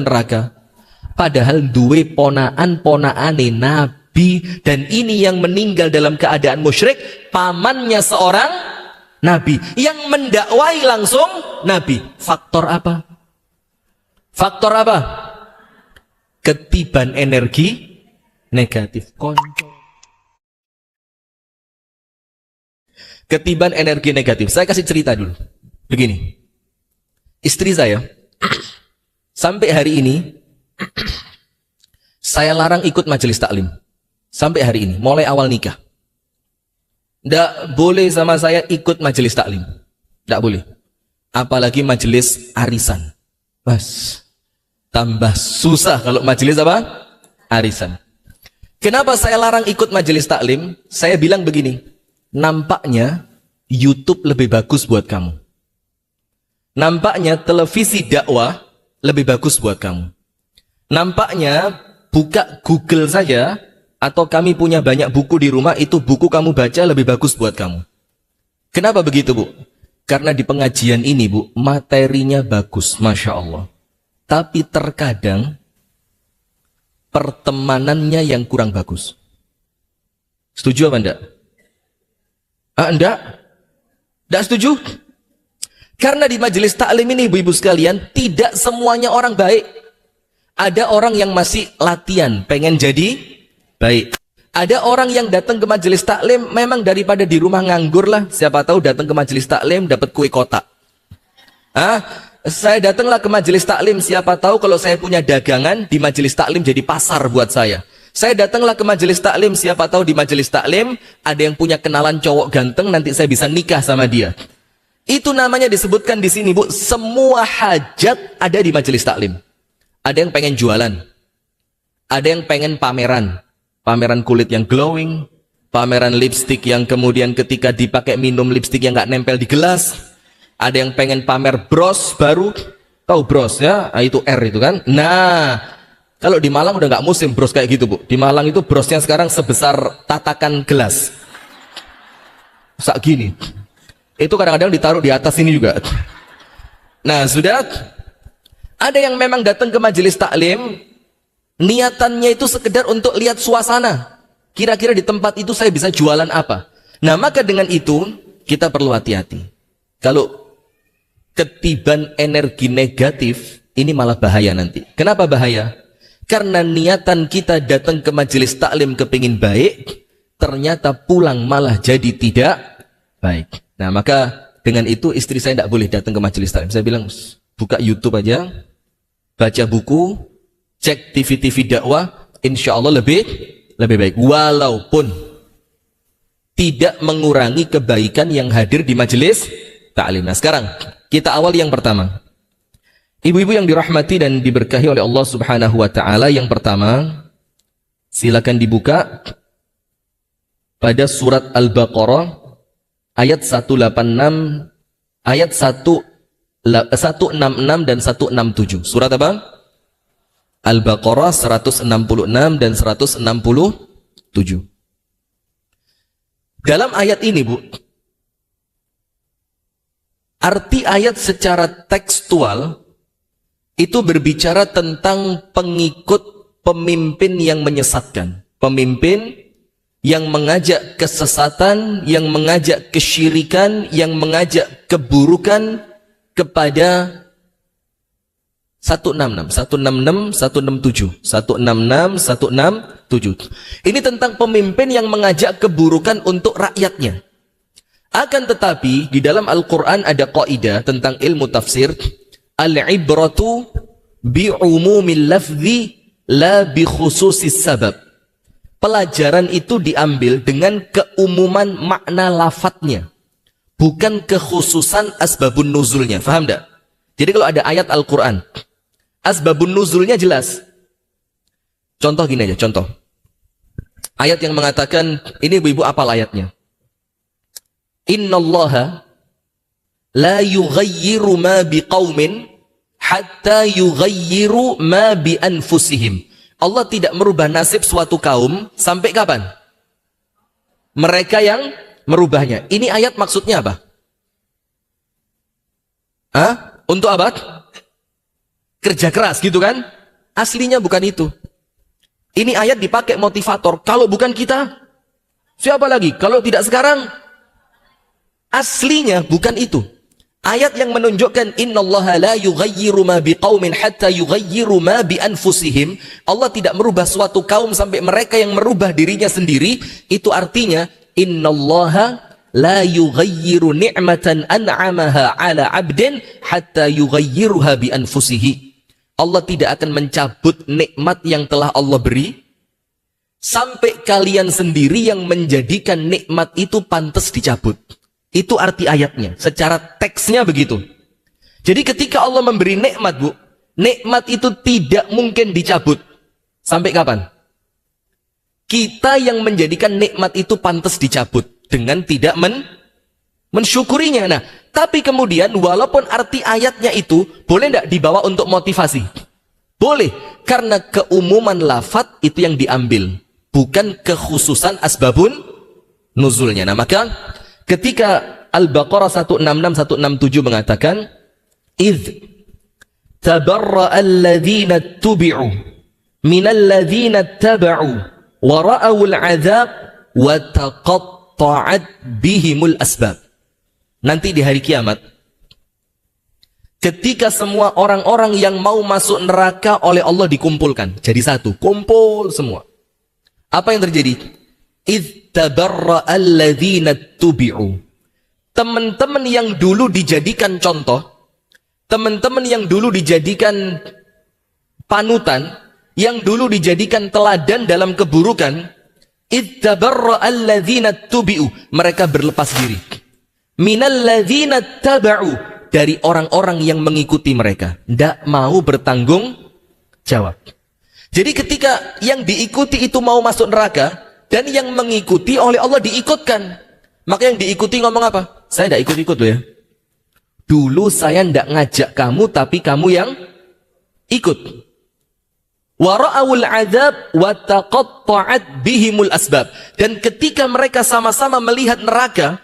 neraka. Padahal duwe ponaan-ponaane nabi, dan ini yang meninggal dalam keadaan musyrik, pamannya seorang nabi yang mendakwai langsung nabi. Faktor apa? Faktor apa? Ketiban energi negatif. Ketiban energi negatif. Saya kasih cerita dulu. Begini. Istri saya sampai hari ini saya larang ikut majelis taklim. Sampai hari ini, mulai awal nikah. Tidak boleh sama saya ikut majelis taklim. Tidak boleh. Apalagi majelis arisan. Bas. Tambah susah kalau majelis apa? Arisan. Kenapa saya larang ikut majelis taklim? Saya bilang begini, nampaknya YouTube lebih bagus buat kamu. Nampaknya televisi dakwah lebih bagus buat kamu. Nampaknya buka Google saja, atau kami punya banyak buku di rumah, itu buku kamu baca lebih bagus buat kamu. Kenapa begitu, Bu? Karena di pengajian ini, Bu, materinya bagus, Masya Allah. Tapi terkadang pertemanannya yang kurang bagus. Setuju apa enggak? Enggak? Enggak setuju? Karena di majelis taklim ini, ibu-ibu sekalian, tidak semuanya orang baik. Ada orang yang masih latihan, pengen jadi baik. Ada orang yang datang ke majelis taklim memang daripada di rumah nganggur lah, siapa tahu datang ke majelis taklim dapat kue kotak. Saya datanglah ke majelis taklim, siapa tahu kalau saya punya dagangan di majelis taklim jadi pasar buat saya. Saya datanglah ke majelis taklim, siapa tahu di majelis taklim ada yang punya kenalan cowok ganteng, nanti saya bisa nikah sama dia. Itu namanya disebutkan di sini, Bu, semua hajat ada di majelis taklim. Ada yang pengen jualan, ada yang pengen pameran, pameran kulit yang glowing, pameran lipstik yang kemudian ketika dipakai minum lipstik yang nggak nempel di gelas. Ada yang pengen pamer bros baru, tahu bros ya, itu R itu kan. Nah, kalau di Malang udah nggak musim bros kayak gitu, Bu. Di Malang itu brosnya sekarang sebesar tatakan gelas, sak gini. Itu kadang-kadang ditaruh di atas ini juga. Nah, sudah ada yang memang datang ke majelis taklim, niatannya itu sekedar untuk lihat suasana. Kira-kira di tempat itu saya bisa jualan apa. Nah, maka dengan itu kita perlu hati-hati. Kalau ketiban energi negatif, ini malah bahaya nanti. Kenapa bahaya? Karena niatan kita datang ke majelis taklim kepingin baik, ternyata pulang malah jadi tidak baik. Nah, maka dengan itu istri saya tidak boleh datang ke majelis taklim. Saya bilang, buka YouTube aja, baca buku, cek TV-TV dakwah, insya Allah lebih baik. Walaupun tidak mengurangi kebaikan yang hadir di majelis taklim. Nah, sekarang kita awal yang pertama. Ibu-ibu yang dirahmati dan diberkahi oleh Allah Subhanahu wa taala, yang pertama silakan dibuka pada surat Al-Baqarah ayat 186, ayat 166 dan 167. Surat apa? Al-Baqarah 166 dan 167. Dalam ayat ini, Bu, arti ayat secara tekstual itu berbicara tentang pengikut pemimpin yang menyesatkan, pemimpin yang mengajak kesesatan, yang mengajak kesyirikan, yang mengajak keburukan kepada 166, 167. Ini tentang pemimpin yang mengajak keburukan untuk rakyatnya. Akan tetapi di dalam Al-Quran ada kaidah tentang ilmu tafsir, al-ibratu bi'umumil lafzi la bi khususis sabab. Pelajaran itu diambil dengan keumuman makna lafadznya, bukan kekhususan asbabun nuzulnya. Faham tidak? Jadi kalau ada ayat Al-Quran, asbabun nuzulnya jelas. Contoh gini aja, contoh. Ayat yang mengatakan, ini ibu-ibu apal ayatnya. Innallaha la yughayyiru ma biqaumin hatta yughayyiru ma bi anfusihim. Allah tidak merubah nasib suatu kaum sampai kapan? Mereka yang merubahnya. Ini ayat maksudnya apa? Untuk apa? kerja keras gitu kan? Aslinya bukan itu. Ini ayat dipakai motivator. Kalau bukan kita, siapa lagi? Kalau tidak sekarang, aslinya bukan itu. Ayat yang menunjukkan innallaha la yughayyiru ma biqaumin hatta yughayyiru ma bi anfusihim. Allah tidak merubah suatu kaum sampai mereka yang merubah dirinya sendiri. Itu artinya innallaha la yughayyiru ni'matan an'amaha 'ala 'abdin hatta yughayyiruha bi anfusihi. Allah tidak akan mencabut nikmat yang telah Allah beri sampai kalian sendiri yang menjadikan nikmat itu pantas dicabut. Itu arti ayatnya. Secara teksnya begitu. Jadi ketika Allah memberi nikmat, Bu, nikmat itu tidak mungkin dicabut. Sampai kapan? Kita yang menjadikan nikmat itu pantas dicabut dengan tidak mensyukurinya. Nah, tapi kemudian walaupun arti ayatnya itu boleh tidak dibawa untuk motivasi? Boleh, karena keumuman lafaz itu yang diambil, bukan kekhususan asbabun nuzulnya. Nah, maka ketika Al-Baqarah 166-167 mengatakan idh tabarra'a alladhina tubi'u minal ladhina taba'u wa ra'awul 'adzab wa taqatta'at bihimul asbab. Nanti di hari kiamat, ketika semua orang-orang yang mau masuk neraka oleh Allah dikumpulkan jadi satu, kumpul semua, apa yang terjadi? Idh tabarra'a alladhina tubi'u. Teman-teman yang dulu dijadikan contoh, teman-teman yang dulu dijadikan panutan, yang dulu dijadikan teladan dalam keburukan, idh tabarra'a alladhina tubi'u, mereka berlepas diri. Minal ladzina taba'u, dari orang-orang yang mengikuti mereka, tidak mau bertanggung jawab. Jadi ketika yang diikuti itu mau masuk neraka, dan yang mengikuti oleh Allah diikutkan, maka yang diikuti ngomong apa? Saya tidak ikut-ikut loh ya. Dulu saya tidak ngajak kamu, tapi kamu yang ikut. Wa ra'awul 'adzab wa taqatta'at bihimul asbab. Dan ketika mereka sama-sama melihat neraka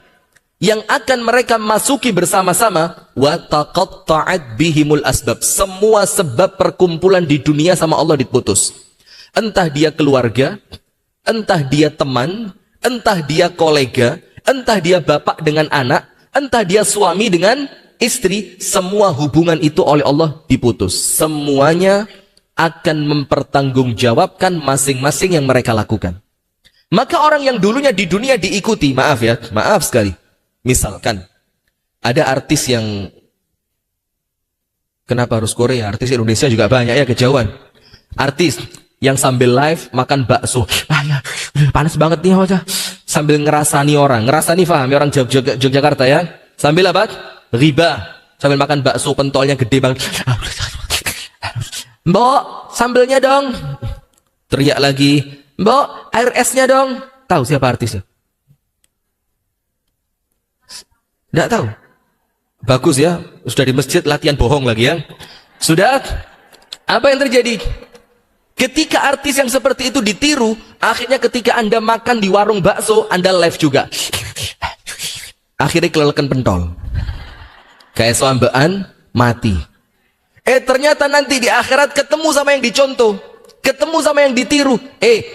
yang akan mereka masuki bersama-sama, wa taqatta'at bihimul asbab, semua sebab perkumpulan di dunia sama Allah diputus. Entah dia keluarga, entah dia teman, entah dia kolega, entah dia bapak dengan anak, entah dia suami dengan istri, semua hubungan itu oleh Allah diputus. Semuanya akan mempertanggungjawabkan masing-masing yang mereka lakukan. Maka orang yang dulunya di dunia diikuti, maaf ya, maaf sekali. Misalkan ada artis yang, kenapa harus Korea? Artis Indonesia juga banyak ya, kejauhan. Artis yang sambil live makan bakso, panas banget nih wajah, sambil ngerasani orang, ngerasani paham ya orang Yogyakarta ya, sambil apa? Riba, sambil makan bakso pentolnya gede banget. Mbok, sambelnya dong. Teriak lagi, Mbok, air esnya dong. Tahu siapa artisnya? Tidak tahu. Bagus ya, sudah di masjid latihan bohong lagi ya. Sudah, apa yang terjadi? Ketika artis yang seperti itu ditiru, akhirnya ketika Anda makan di warung bakso, Anda live juga. Akhirnya kelelekan pentol. Kayak soambean, mati. Ternyata nanti di akhirat ketemu sama yang dicontoh, ketemu sama yang ditiru.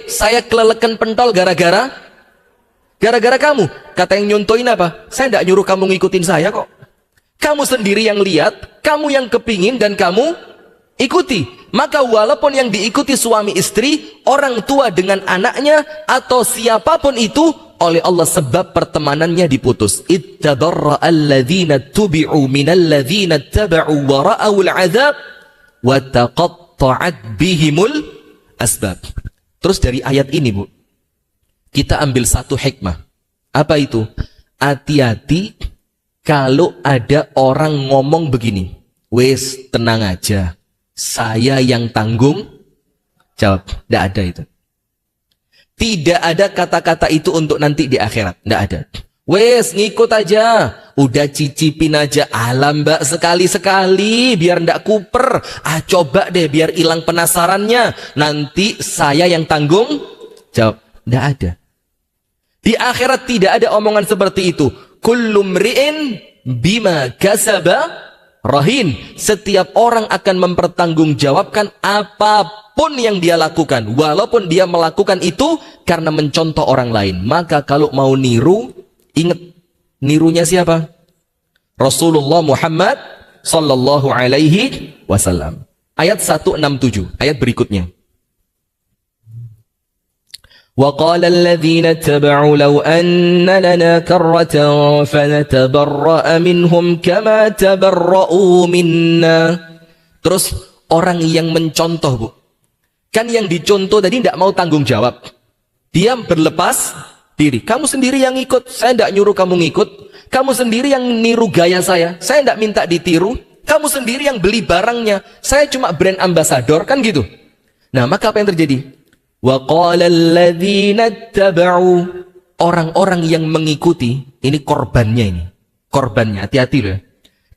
Saya kelelekan pentol gara-gara kamu. Kata yang nyontoin apa? Saya tidak nyuruh kamu ngikutin saya kok. Kamu sendiri yang lihat, kamu yang kepingin dan kamu ikuti. Maka walaupun yang diikuti suami istri, orang tua dengan anaknya, atau siapapun itu, oleh Allah sebab pertemanannya diputus. Ittabarra'a alladhina tubi'u minal ladzina taba'u wa ra'awul 'adzab wa taqatta'at bihimul asbab. Terus dari ayat ini, Bu, kita ambil satu hikmah. Apa itu? Hati-hati kalau ada orang ngomong begini, wes tenang aja, saya yang tanggung jawab. Tidak ada itu. Tidak ada kata-kata itu untuk nanti di akhirat. Tidak ada. Wes ngikut aja, udah cicipin aja. Alam mbak, sekali-sekali biar ndak kuper. Coba deh biar hilang penasarannya. Nanti saya yang tanggung jawab. Tidak ada. Di akhirat tidak ada omongan seperti itu. Kullu mri'in bima kasaba Rahin, setiap orang akan mempertanggungjawabkan apapun yang dia lakukan, walaupun dia melakukan itu karena mencontoh orang lain. Maka kalau mau niru, ingat nirunya siapa? Rasulullah Muhammad sallallahu alaihi wasallam. Ayat 167, ayat berikutnya. وَقَالَ الَّذِينَ اتَّبَعُوا لَوْ أَنَّ لَنَا كَرَّةً فَنَتَبَرَّأَ مِنْهُمْ كَمَا تَبَرَّؤُوا مِنَّا. Terus orang yang mencontoh, Bu. Kan yang dicontoh tadi tidak mau tanggung jawab. Dia berlepas diri. Kamu sendiri yang ikut, saya tidak nyuruh kamu ngikut. Kamu sendiri yang niru gaya saya tidak minta ditiru. Kamu sendiri yang beli barangnya, saya cuma brand ambassador, kan gitu. Nah, maka apa yang terjadi? وَقَالَ الَّذِينَ اتَّبَعُوا, orang-orang yang mengikuti, ini korbannya ini. Korbannya, hati-hati loh.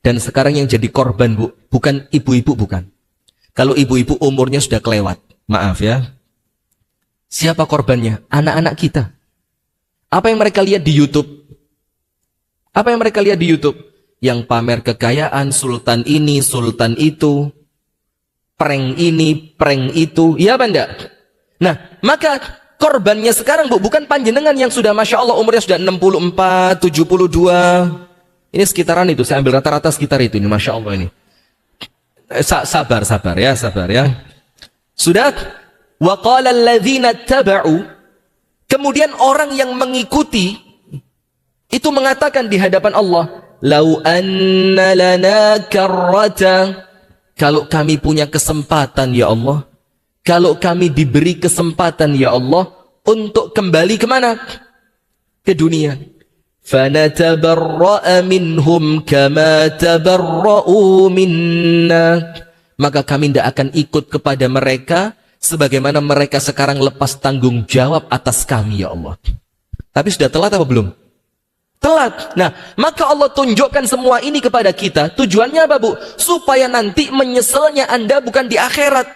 Dan sekarang yang jadi korban, Bu, bukan ibu-ibu, bukan. Kalau ibu-ibu umurnya sudah kelewat, maaf ya. Siapa korbannya? Anak-anak kita. Apa yang mereka lihat di YouTube? Apa yang mereka lihat di YouTube? Yang pamer kekayaan, sultan ini, sultan itu, prank ini, prank itu, iya apa enggak? Nah, maka korbannya sekarang, Bu, bukan panjenengan yang sudah Masya Allah umurnya sudah 64, 72. Ini sekitaran itu, saya ambil rata-rata sekitar itu, ini Masya Allah ini. Sabar ya. Sudah, وَقَالَ الَّذِينَ اتَّبَعُوا, kemudian orang yang mengikuti, itu mengatakan di hadapan Allah, لَوْ أَنَّ لَنَا كَرَّةً, kalau kami punya kesempatan ya Allah, kalau kami diberi kesempatan ya Allah untuk kembali kemana? Ke dunia. فَنَتَبَرَّأَ مِنْهُمْ كَمَا تَبَرَّؤُوا مِنَّا, maka kami tidak akan ikut kepada mereka sebagaimana mereka sekarang lepas tanggung jawab atas kami ya Allah. Tapi sudah telat apa belum? Telat. Nah, maka Allah tunjukkan semua ini kepada kita. Tujuannya apa, Bu? Supaya nanti menyesalnya Anda bukan di akhirat,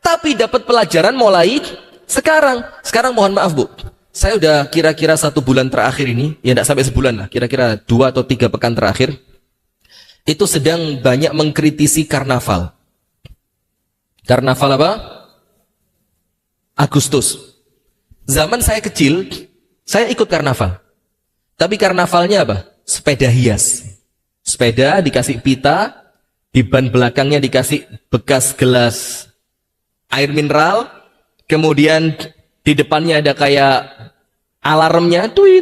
tapi dapat pelajaran mulai sekarang. Sekarang mohon maaf, Bu, saya udah kira-kira 1 bulan terakhir ini, ya tidak sampai sebulan lah, kira-kira 2 atau 3 pekan terakhir, itu sedang banyak mengkritisi karnaval. Karnaval apa? Agustus. Zaman saya kecil, saya ikut karnaval. Tapi karnavalnya apa? Sepeda hias. Sepeda dikasih pita, di ban belakangnya dikasih bekas gelas air mineral, kemudian di depannya ada kayak alarmnya, tuit.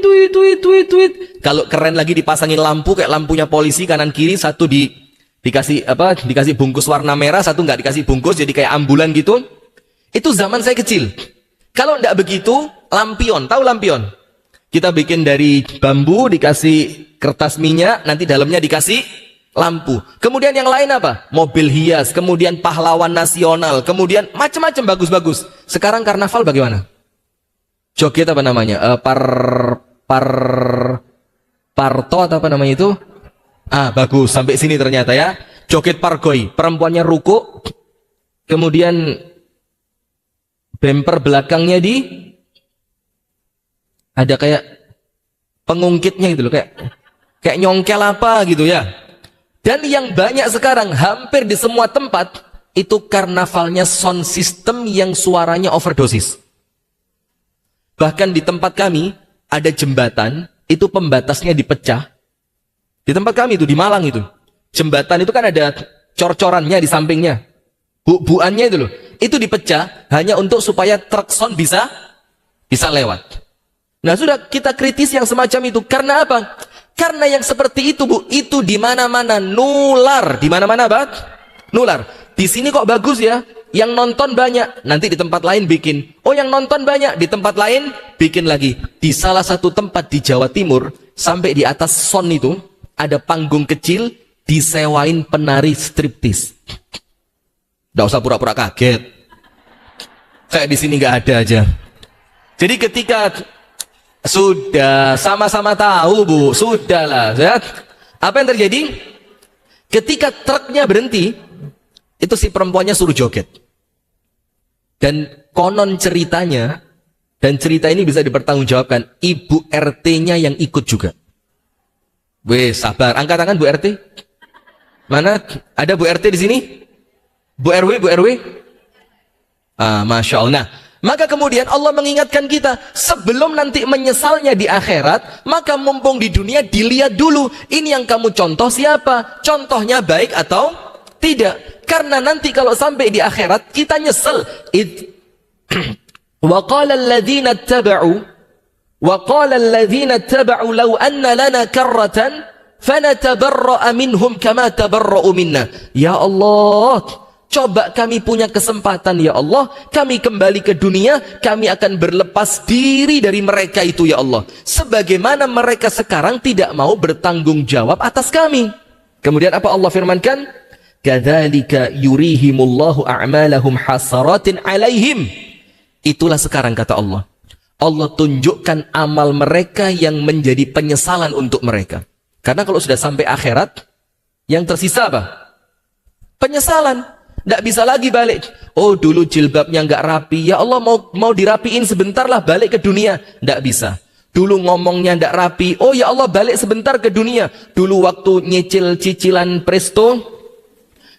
Kalau keren lagi dipasangin lampu kayak lampunya polisi kanan kiri, satu dikasih bungkus warna merah, satu nggak dikasih bungkus, jadi kayak ambulan gitu. Itu zaman saya kecil. Kalau nggak begitu, lampion, tahu lampion? Kita bikin dari bambu, dikasih kertas minyak, nanti dalamnya dikasih lampu. Kemudian yang lain apa? Mobil hias, kemudian pahlawan nasional, kemudian macam-macam bagus-bagus. Sekarang karnaval bagaimana? Joget apa namanya? Parto atau apa namanya itu? Bagus, sampai sini ternyata ya. Joget pargoi, perempuannya ruku, kemudian bumper belakangnya ada kayak pengungkitnya gitu loh, kayak nyongkel apa gitu ya. Dan yang banyak sekarang, hampir di semua tempat, itu karnavalnya sound system yang suaranya overdosis. Bahkan di tempat kami, ada jembatan, itu pembatasnya dipecah. Di tempat kami itu, di Malang itu. Jembatan itu kan ada cor-corannya di sampingnya. Bu-buannya itu loh. Itu dipecah, hanya untuk supaya truk sound bisa lewat. Nah, sudah kita kritis yang semacam itu. Karena apa? Karena yang seperti itu, Bu, itu di mana-mana nular. Di mana-mana, Pak? Nular. Di sini kok bagus ya? Yang nonton banyak, nanti di tempat lain bikin. Oh, yang nonton banyak, di tempat lain bikin lagi. Di salah satu tempat di Jawa Timur, sampai di atas sound itu, ada panggung kecil, disewain penari striptis. Nggak usah pura-pura kaget. Kayak di sini nggak ada aja. Jadi ketika sudah sama-sama tahu, Bu, sudahlah. Apa yang terjadi? Ketika truknya berhenti, itu si perempuannya suruh joget. Dan konon ceritanya, dan cerita ini bisa dipertanggungjawabkan, Ibu RT-nya yang ikut juga. Weh, sabar. Angkat tangan Bu RT. Mana? Ada Bu RT di sini? Bu RW, Bu RW? Masya Allah. Nah, maka kemudian Allah mengingatkan kita, sebelum nanti menyesalnya di akhirat, maka mumpung di dunia dilihat dulu, ini yang kamu contoh siapa? Contohnya baik atau tidak? Karena nanti kalau sampai di akhirat, kita nyesel. وَقَالَ الَّذِينَ اتَّبَعُوا لَوْ أَنَّ لَنَا كَرَّةً فَنَتَبَرَّأَ مِنْهُمْ كَمَا تَبَرَّأُوا مِنَّا. Ya Allah, coba kami punya kesempatan ya Allah, kami kembali ke dunia, kami akan berlepas diri dari mereka itu ya Allah, sebagaimana mereka sekarang tidak mau bertanggung jawab atas kami. Kemudian apa Allah firmankan? Kadzalika yurihimullahu a'malahum hasaratin 'alaihim. Itulah sekarang kata Allah, Allah tunjukkan amal mereka yang menjadi penyesalan untuk mereka. Karena kalau sudah sampai akhirat, yang tersisa apa? Penyesalan. Tidak bisa lagi balik. Oh, dulu jilbabnya nggak rapi. Ya Allah, mau dirapiin sebentar lah, balik ke dunia. Tidak bisa. Dulu ngomongnya tidak rapi. Oh ya Allah, balik sebentar ke dunia. Dulu waktu nyicil cicilan Presto,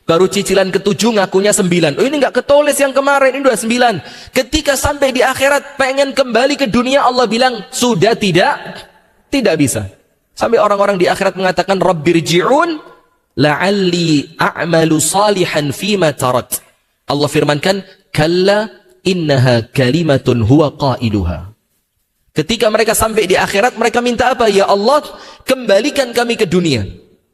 baru cicilan ke-7 ngakunya 9. Oh, ini nggak ketulis yang kemarin, ini udah 9. Ketika sampai di akhirat pengen kembali ke dunia, Allah bilang sudah tidak bisa. Sampai orang-orang di akhirat mengatakan Rabbirji'un la'alli a'malu salihan fima tarat. Allah firmankan kalla innaha kalimatun huwa qailuha. Ketika mereka sampai di akhirat, mereka minta apa? Ya Allah, kembalikan kami ke dunia.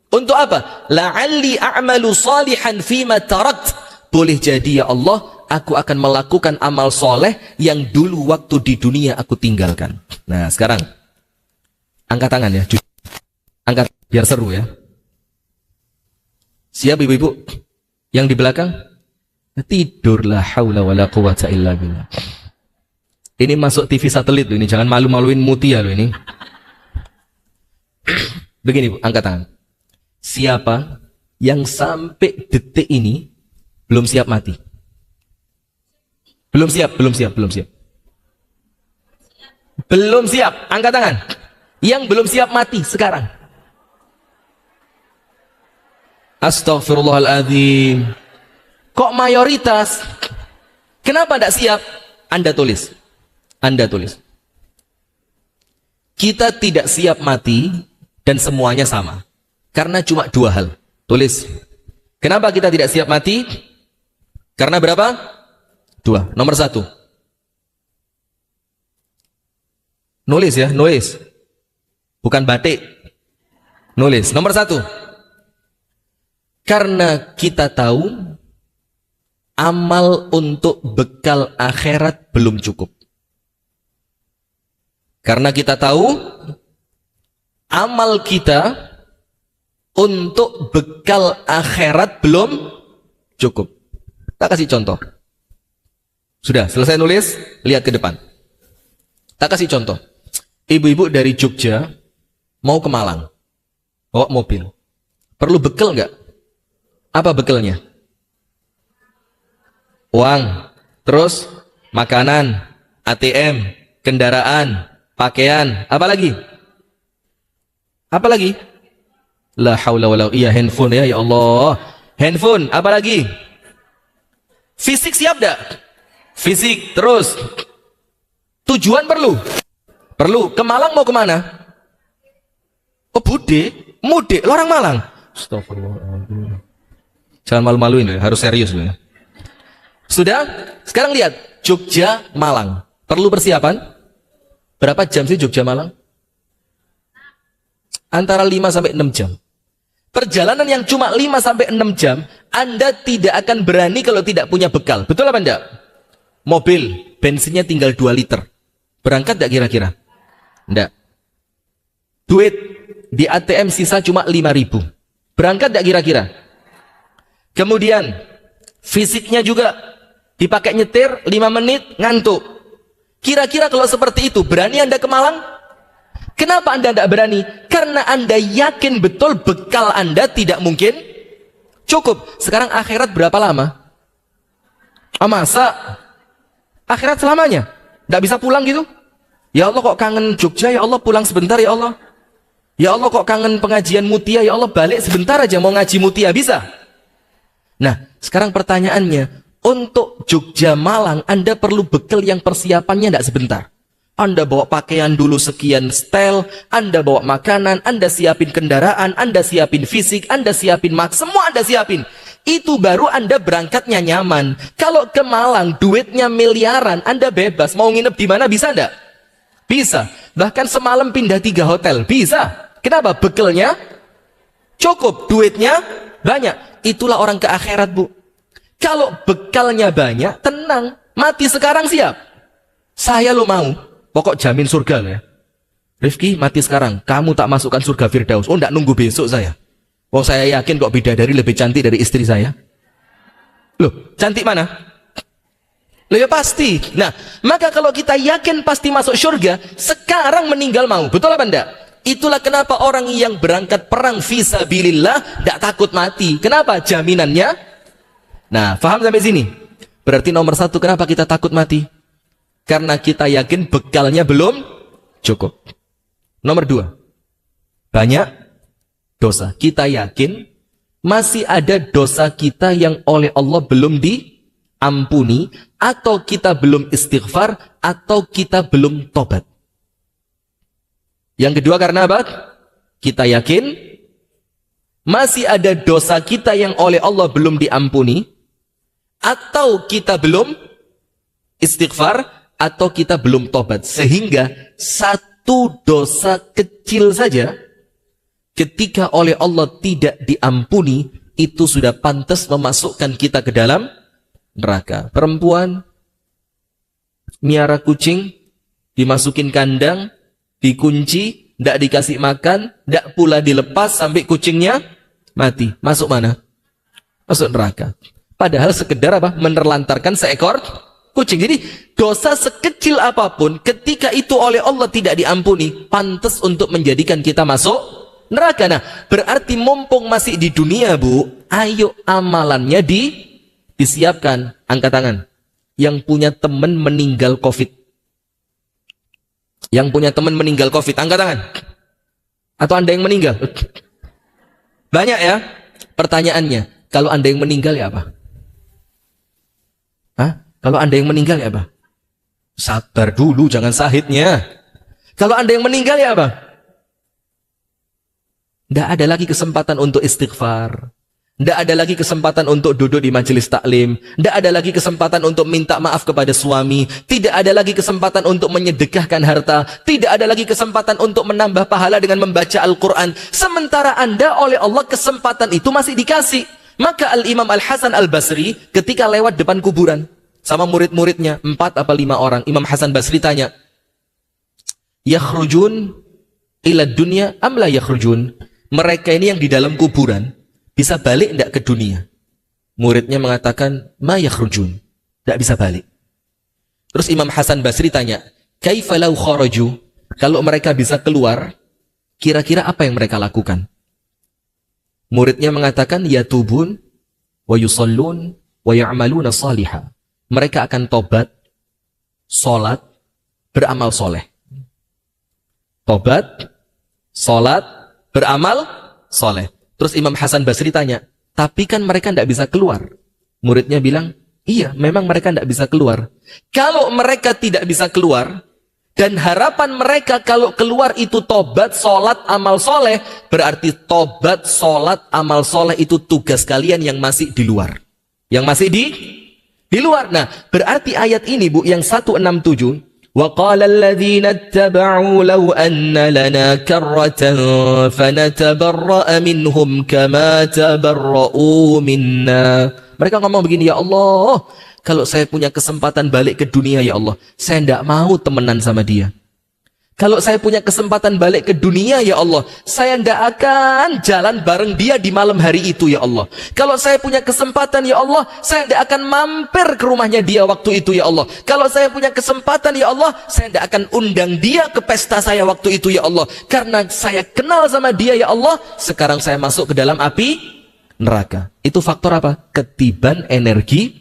Untuk apa? La'alli a'malu salihan fima tarat. Boleh jadi ya Allah, aku akan melakukan amal soleh yang dulu waktu di dunia aku tinggalkan. Nah sekarang angkat tangan ya, angkat biar seru ya. Siap ibu-ibu yang di belakang? Tidurlah, haula wala quwata illa billah. Ini masuk TV satelit loh ini, jangan malu-maluin Mutia loh ini. Begini Bu, angkat tangan. Siapa yang sampai detik ini belum siap mati? Belum siap. Belum siap, angkat tangan. Yang belum siap mati sekarang. Astaghfirullahaladzim. Kok mayoritas? Kenapa tidak siap? Anda tulis. Kita tidak siap mati dan semuanya sama. Karena cuma 2 hal. Tulis. Kenapa kita tidak siap mati? Karena berapa? 2. Nomor 1. Nulis ya, nulis. Bukan batik. Nulis. Nomor 1. Karena kita tahu amal untuk bekal akhirat belum cukup. Karena kita tahu amal kita untuk bekal akhirat belum cukup. Tak kasih contoh. Sudah selesai nulis, lihat ke depan. Tak kasih contoh. Ibu-ibu dari Jogja mau ke Malang, bawa mobil. Perlu bekal nggak? Apa bekalnya? Uang, terus makanan, ATM, kendaraan, pakaian, apa lagi? Apa lagi? La haula wala quwwata, iya handphone ya Allah. Handphone, apa lagi? Fisik siap dak? Fisik, terus tujuan perlu? Perlu. Ke Malang mau kemana? Oh mudik, lo orang Malang. Astagfirullahaladzim. Jangan malu-maluin ya, harus serius loh ya. Sudah? Sekarang lihat, Jogja, Malang. Perlu persiapan? Berapa jam sih Jogja, Malang? Antara 5 sampai 6 jam. Perjalanan yang cuma 5 sampai 6 jam, Anda tidak akan berani kalau tidak punya bekal. Betul apa enggak? Mobil, bensinnya tinggal 2 liter. Berangkat enggak kira-kira? Enggak. Duit di ATM sisa cuma 5.000. Berangkat enggak kira-kira? Kemudian fisiknya juga dipakai nyetir 5 menit ngantuk. Kira-kira kalau seperti itu berani Anda ke Malang? Kenapa Anda tidak berani? Karena Anda yakin betul bekal Anda tidak mungkin cukup. Sekarang akhirat berapa lama? Masa akhirat selamanya? Tidak bisa pulang gitu? Ya Allah kok kangen Jogja, ya Allah pulang sebentar ya Allah. Ya Allah kok kangen pengajian mutia, ya Allah balik sebentar aja mau ngaji mutia, bisa? Nah, sekarang pertanyaannya, untuk Jogja Malang Anda perlu bekal yang persiapannya tidak sebentar. Anda bawa pakaian dulu sekian setel, Anda bawa makanan, Anda siapin kendaraan, Anda siapin fisik, Anda siapin semua Anda siapin. Itu baru Anda berangkatnya nyaman. Kalau ke Malang duitnya miliaran, Anda bebas mau nginep di mana, bisa enggak? Bisa. Bahkan semalam pindah 3 hotel, bisa. Kenapa? Bekelnya cukup, duitnya banyak. Itulah orang ke akhirat, Bu. Kalau bekalnya banyak, tenang. Mati sekarang siap. Saya lo mau. Pokok jamin surga ya. Rifki, mati sekarang. Kamu tak masukkan surga Firdaus. Oh, enggak nunggu besok saya. Oh, saya yakin kok bidadari lebih cantik dari istri saya. Loh, cantik mana? Loh ya pasti. Nah, maka kalau kita yakin pasti masuk surga, sekarang meninggal mau. Betul apa enggak? Itulah kenapa orang yang berangkat perang fisabilillah tidak takut mati. Kenapa? Jaminannya. Nah, paham sampai sini? Berarti nomor 1 kenapa kita takut mati? Karena kita yakin bekalnya belum cukup. Nomor 2, banyak dosa. Kita yakin masih ada dosa kita yang oleh Allah belum diampuni, atau kita belum istighfar, atau kita belum tobat. Yang kedua karena apa? Kita yakin masih ada dosa kita yang oleh Allah belum diampuni, atau kita belum istighfar, atau kita belum tobat. Sehingga satu dosa kecil saja ketika oleh Allah tidak diampuni, itu sudah pantas memasukkan kita ke dalam neraka. Perempuan miara kucing, dimasukin kandang, dikunci, tidak dikasih makan, tidak pula dilepas sampai kucingnya mati. Masuk mana? Masuk neraka. Padahal sekedar apa? Menerlantarkan seekor kucing. Jadi dosa sekecil apapun ketika itu oleh Allah tidak diampuni, pantas untuk menjadikan kita masuk neraka. Nah, berarti mumpung masih di dunia, Bu, ayo amalannya disiapkan. Angkat tangan yang punya teman meninggal COVID. Yang punya teman meninggal COVID, angkat tangan. Atau Anda yang meninggal? Banyak ya? Pertanyaannya, kalau Anda yang meninggal ya apa? Hah? Kalau Anda yang meninggal ya apa? Sabar dulu, jangan sahidnya. Kalau Anda yang meninggal ya apa? Tidak ada lagi kesempatan untuk istighfar. Tidak ada lagi kesempatan untuk duduk di majelis taklim. Tidak ada lagi kesempatan untuk minta maaf kepada suami. Tidak ada lagi kesempatan untuk menyedekahkan harta. Tidak ada lagi kesempatan untuk menambah pahala dengan membaca Al-Quran. Sementara Anda oleh Allah kesempatan itu masih dikasih. Maka Al-Imam Al-Hasan Al-Basri ketika lewat depan kuburan sama murid-muridnya, 4 apa 5 orang, Imam Hasan Basri tanya, yakhrujun ila dunya am la yakhrujun? Mereka ini yang di dalam kuburan bisa balik tidak ke dunia? Muridnya mengatakan, ma yakhrujun, tidak bisa balik. Terus Imam Hasan Basri tanya, kaifa law kharaju? Kalau mereka bisa keluar, kira-kira apa yang mereka lakukan? Muridnya mengatakan, yatubun wa yusallun wa ya'maluna salihah. Mereka akan tobat, sholat, beramal soleh. Tobat, sholat, beramal soleh. Terus Imam Hasan Basri tanya, tapi kan mereka tidak bisa keluar. Muridnya bilang, iya, memang mereka tidak bisa keluar. Kalau mereka tidak bisa keluar, dan harapan mereka kalau keluar itu tobat, sholat, amal soleh, berarti tobat, sholat, amal soleh itu tugas kalian yang masih di luar. Yang masih di luar. Nah, berarti ayat ini, Bu, yang 167, وَقَالَ الَّذِينَ اتَّبَعُوا لَوْ أَنَّ لَنَا كَرَّةً فَنَتَبَرَّأَ مِنْهُمْ كَمَا تَبَرَّؤُوا مِنَّا. Mereka ngomong begini, ya Allah, kalau saya punya kesempatan balik ke dunia, ya Allah, saya tidak mau temenan sama dia. Kalau saya punya kesempatan balik ke dunia, ya Allah, saya tidak akan jalan bareng dia di malam hari itu, ya Allah. Kalau saya punya kesempatan, ya Allah, saya tidak akan mampir ke rumahnya dia waktu itu, ya Allah. Kalau saya punya kesempatan, ya Allah, saya tidak akan undang dia ke pesta saya waktu itu, ya Allah. Karena saya kenal sama dia, ya Allah, sekarang saya masuk ke dalam api neraka. Itu faktor apa? Ketiban energi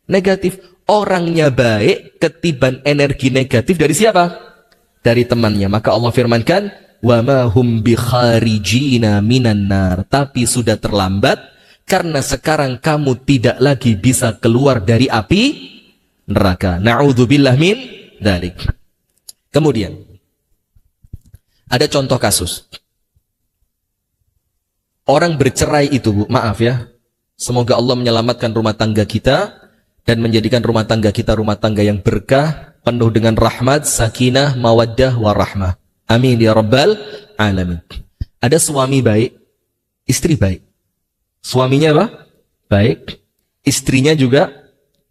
negatif. Orangnya baik, ketiban energi negatif dari siapa? Dari temannya. Maka Allah firmankan, wa ma hum bikharijina minan nar. Tapi sudah terlambat karena sekarang kamu tidak lagi bisa keluar dari api neraka. Na'udzubillah min dzalik. Kemudian ada contoh kasus. Orang bercerai itu, Bu, maaf ya. Semoga Allah menyelamatkan rumah tangga kita dan menjadikan rumah tangga kita rumah tangga yang berkah, penuh dengan rahmat, sakinah, mawaddah, warahmah. Amin ya rabbal alamin. Ada suami baik, istri baik. Suaminya apa? Baik. Istrinya juga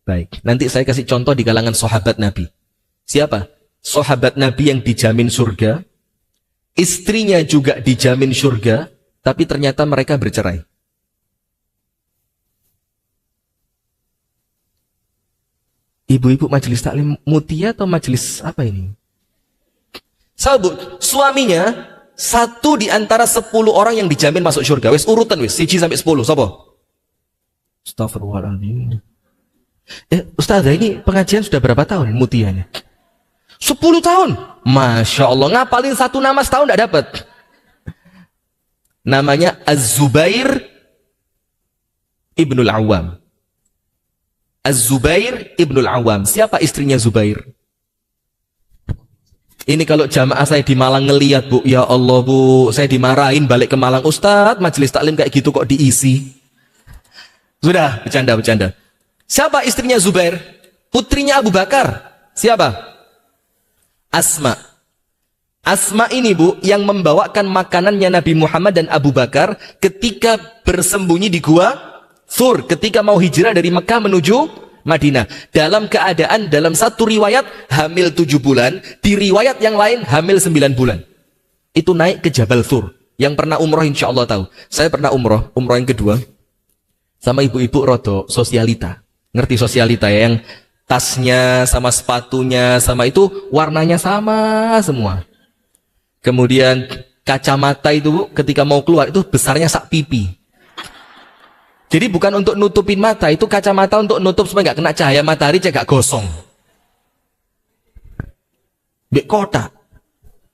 baik. Nanti saya kasih contoh di kalangan sahabat Nabi. Siapa? Sahabat Nabi yang dijamin surga. Istrinya juga dijamin surga. Tapi ternyata mereka bercerai. Ibu-ibu majelis taklim mutia atau majelis apa ini? Sahabat, suaminya satu di antara 10 orang yang dijamin masuk surga. Wes urutan wes 1 sampai 10. Siapa? Astagfirullahaladzim. Ustazah, ini pengajian sudah berapa tahun mutianya? 10 tahun. Masya Allah, ngapalin satu nama setahun tidak dapat. Namanya Az-Zubair Ibnul Awam. Az-Zubair Ibnul Awam. Siapa istrinya Zubair? Ini kalau jamaah saya di Malang ngelihat, Bu, ya Allah, Bu, saya dimarahin balik ke Malang. Ustadz, majelis taklim kayak gitu kok diisi. Sudah, bercanda. Siapa istrinya Zubair? Putrinya Abu Bakar. Siapa? Asma. Asma ini, Bu, yang membawakan makanannya Nabi Muhammad dan Abu Bakar ketika bersembunyi di gua Thur, ketika mau hijrah dari Mekah menuju Madinah. Dalam keadaan, dalam satu riwayat hamil 7 bulan, di riwayat yang lain hamil 9 bulan. Itu naik ke Jabal Thur. Yang pernah umroh insya Allah tahu. Saya pernah umroh yang kedua sama ibu-ibu rodo sosialita. Ngerti sosialita ya, yang tasnya sama sepatunya sama itu warnanya sama semua. Kemudian kacamata itu, Bu, ketika mau keluar itu besarnya sak pipi. Jadi bukan untuk nutupin mata, itu kacamata untuk nutup supaya nggak kena cahaya matahari, cek gak gosong. Mbek kotak.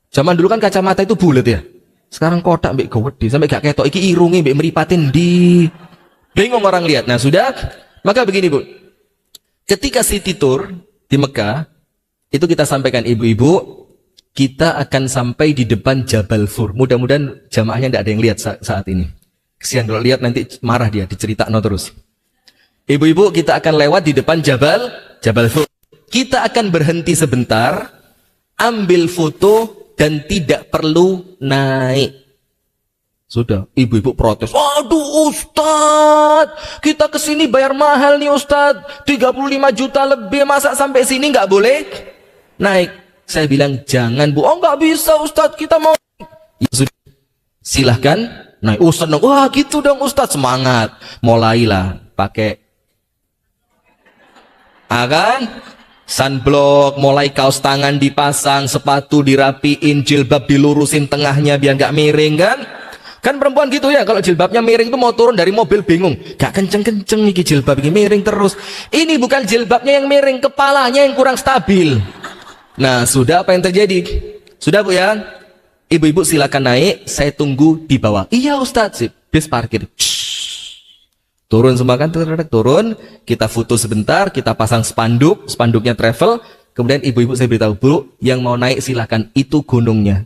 Zaman dulu kan kacamata itu bulat ya. Sekarang kotak mbek gede sampai gak ketok iki irungi mbek meripatin di. Bingung orang lihat. Nah, sudah. Maka begini, Bu. Ketika Siti Tur di Mekah, itu kita sampaikan ibu-ibu, kita akan sampai di depan Jabal Thur. Mudah-mudahan jamaahnya tidak ada yang lihat saat ini. Kesian kalau lihat nanti marah dia, diceritakan terus. Ibu-ibu, kita akan lewat di depan Jabal Thur. Kita akan berhenti sebentar, ambil foto dan tidak perlu naik. Sudah, ibu-ibu protes. Waduh Ustadz, kita kesini bayar mahal nih Ustadz. 35 juta lebih, masa sampai sini nggak boleh naik? Saya bilang, jangan, Bu. Oh, nggak bisa Ustadz, kita mau. Ya sudah, silahkan naik. Ustadz, wah gitu dong Ustadz, semangat. Mulailah pakai kan? Sunblock, mulai kaos tangan dipasang, sepatu dirapiin, jilbab dilurusin tengahnya biar nggak miring kan? Kan perempuan gitu ya, kalau jilbabnya miring itu mau turun dari mobil bingung. Gak kenceng-kenceng nih jilbab ini miring terus. Ini bukan jilbabnya yang miring, kepalanya yang kurang stabil. Nah, sudah apa yang terjadi? Sudah, Bu ya? Ibu-ibu silakan naik, saya tunggu di bawah. Iya Ustadz, sip, bis parkir. Turun semua kan, turun. Kita foto sebentar, kita pasang spanduknya travel. Kemudian ibu-ibu saya beritahu, Bu, yang mau naik silakan, itu gunungnya.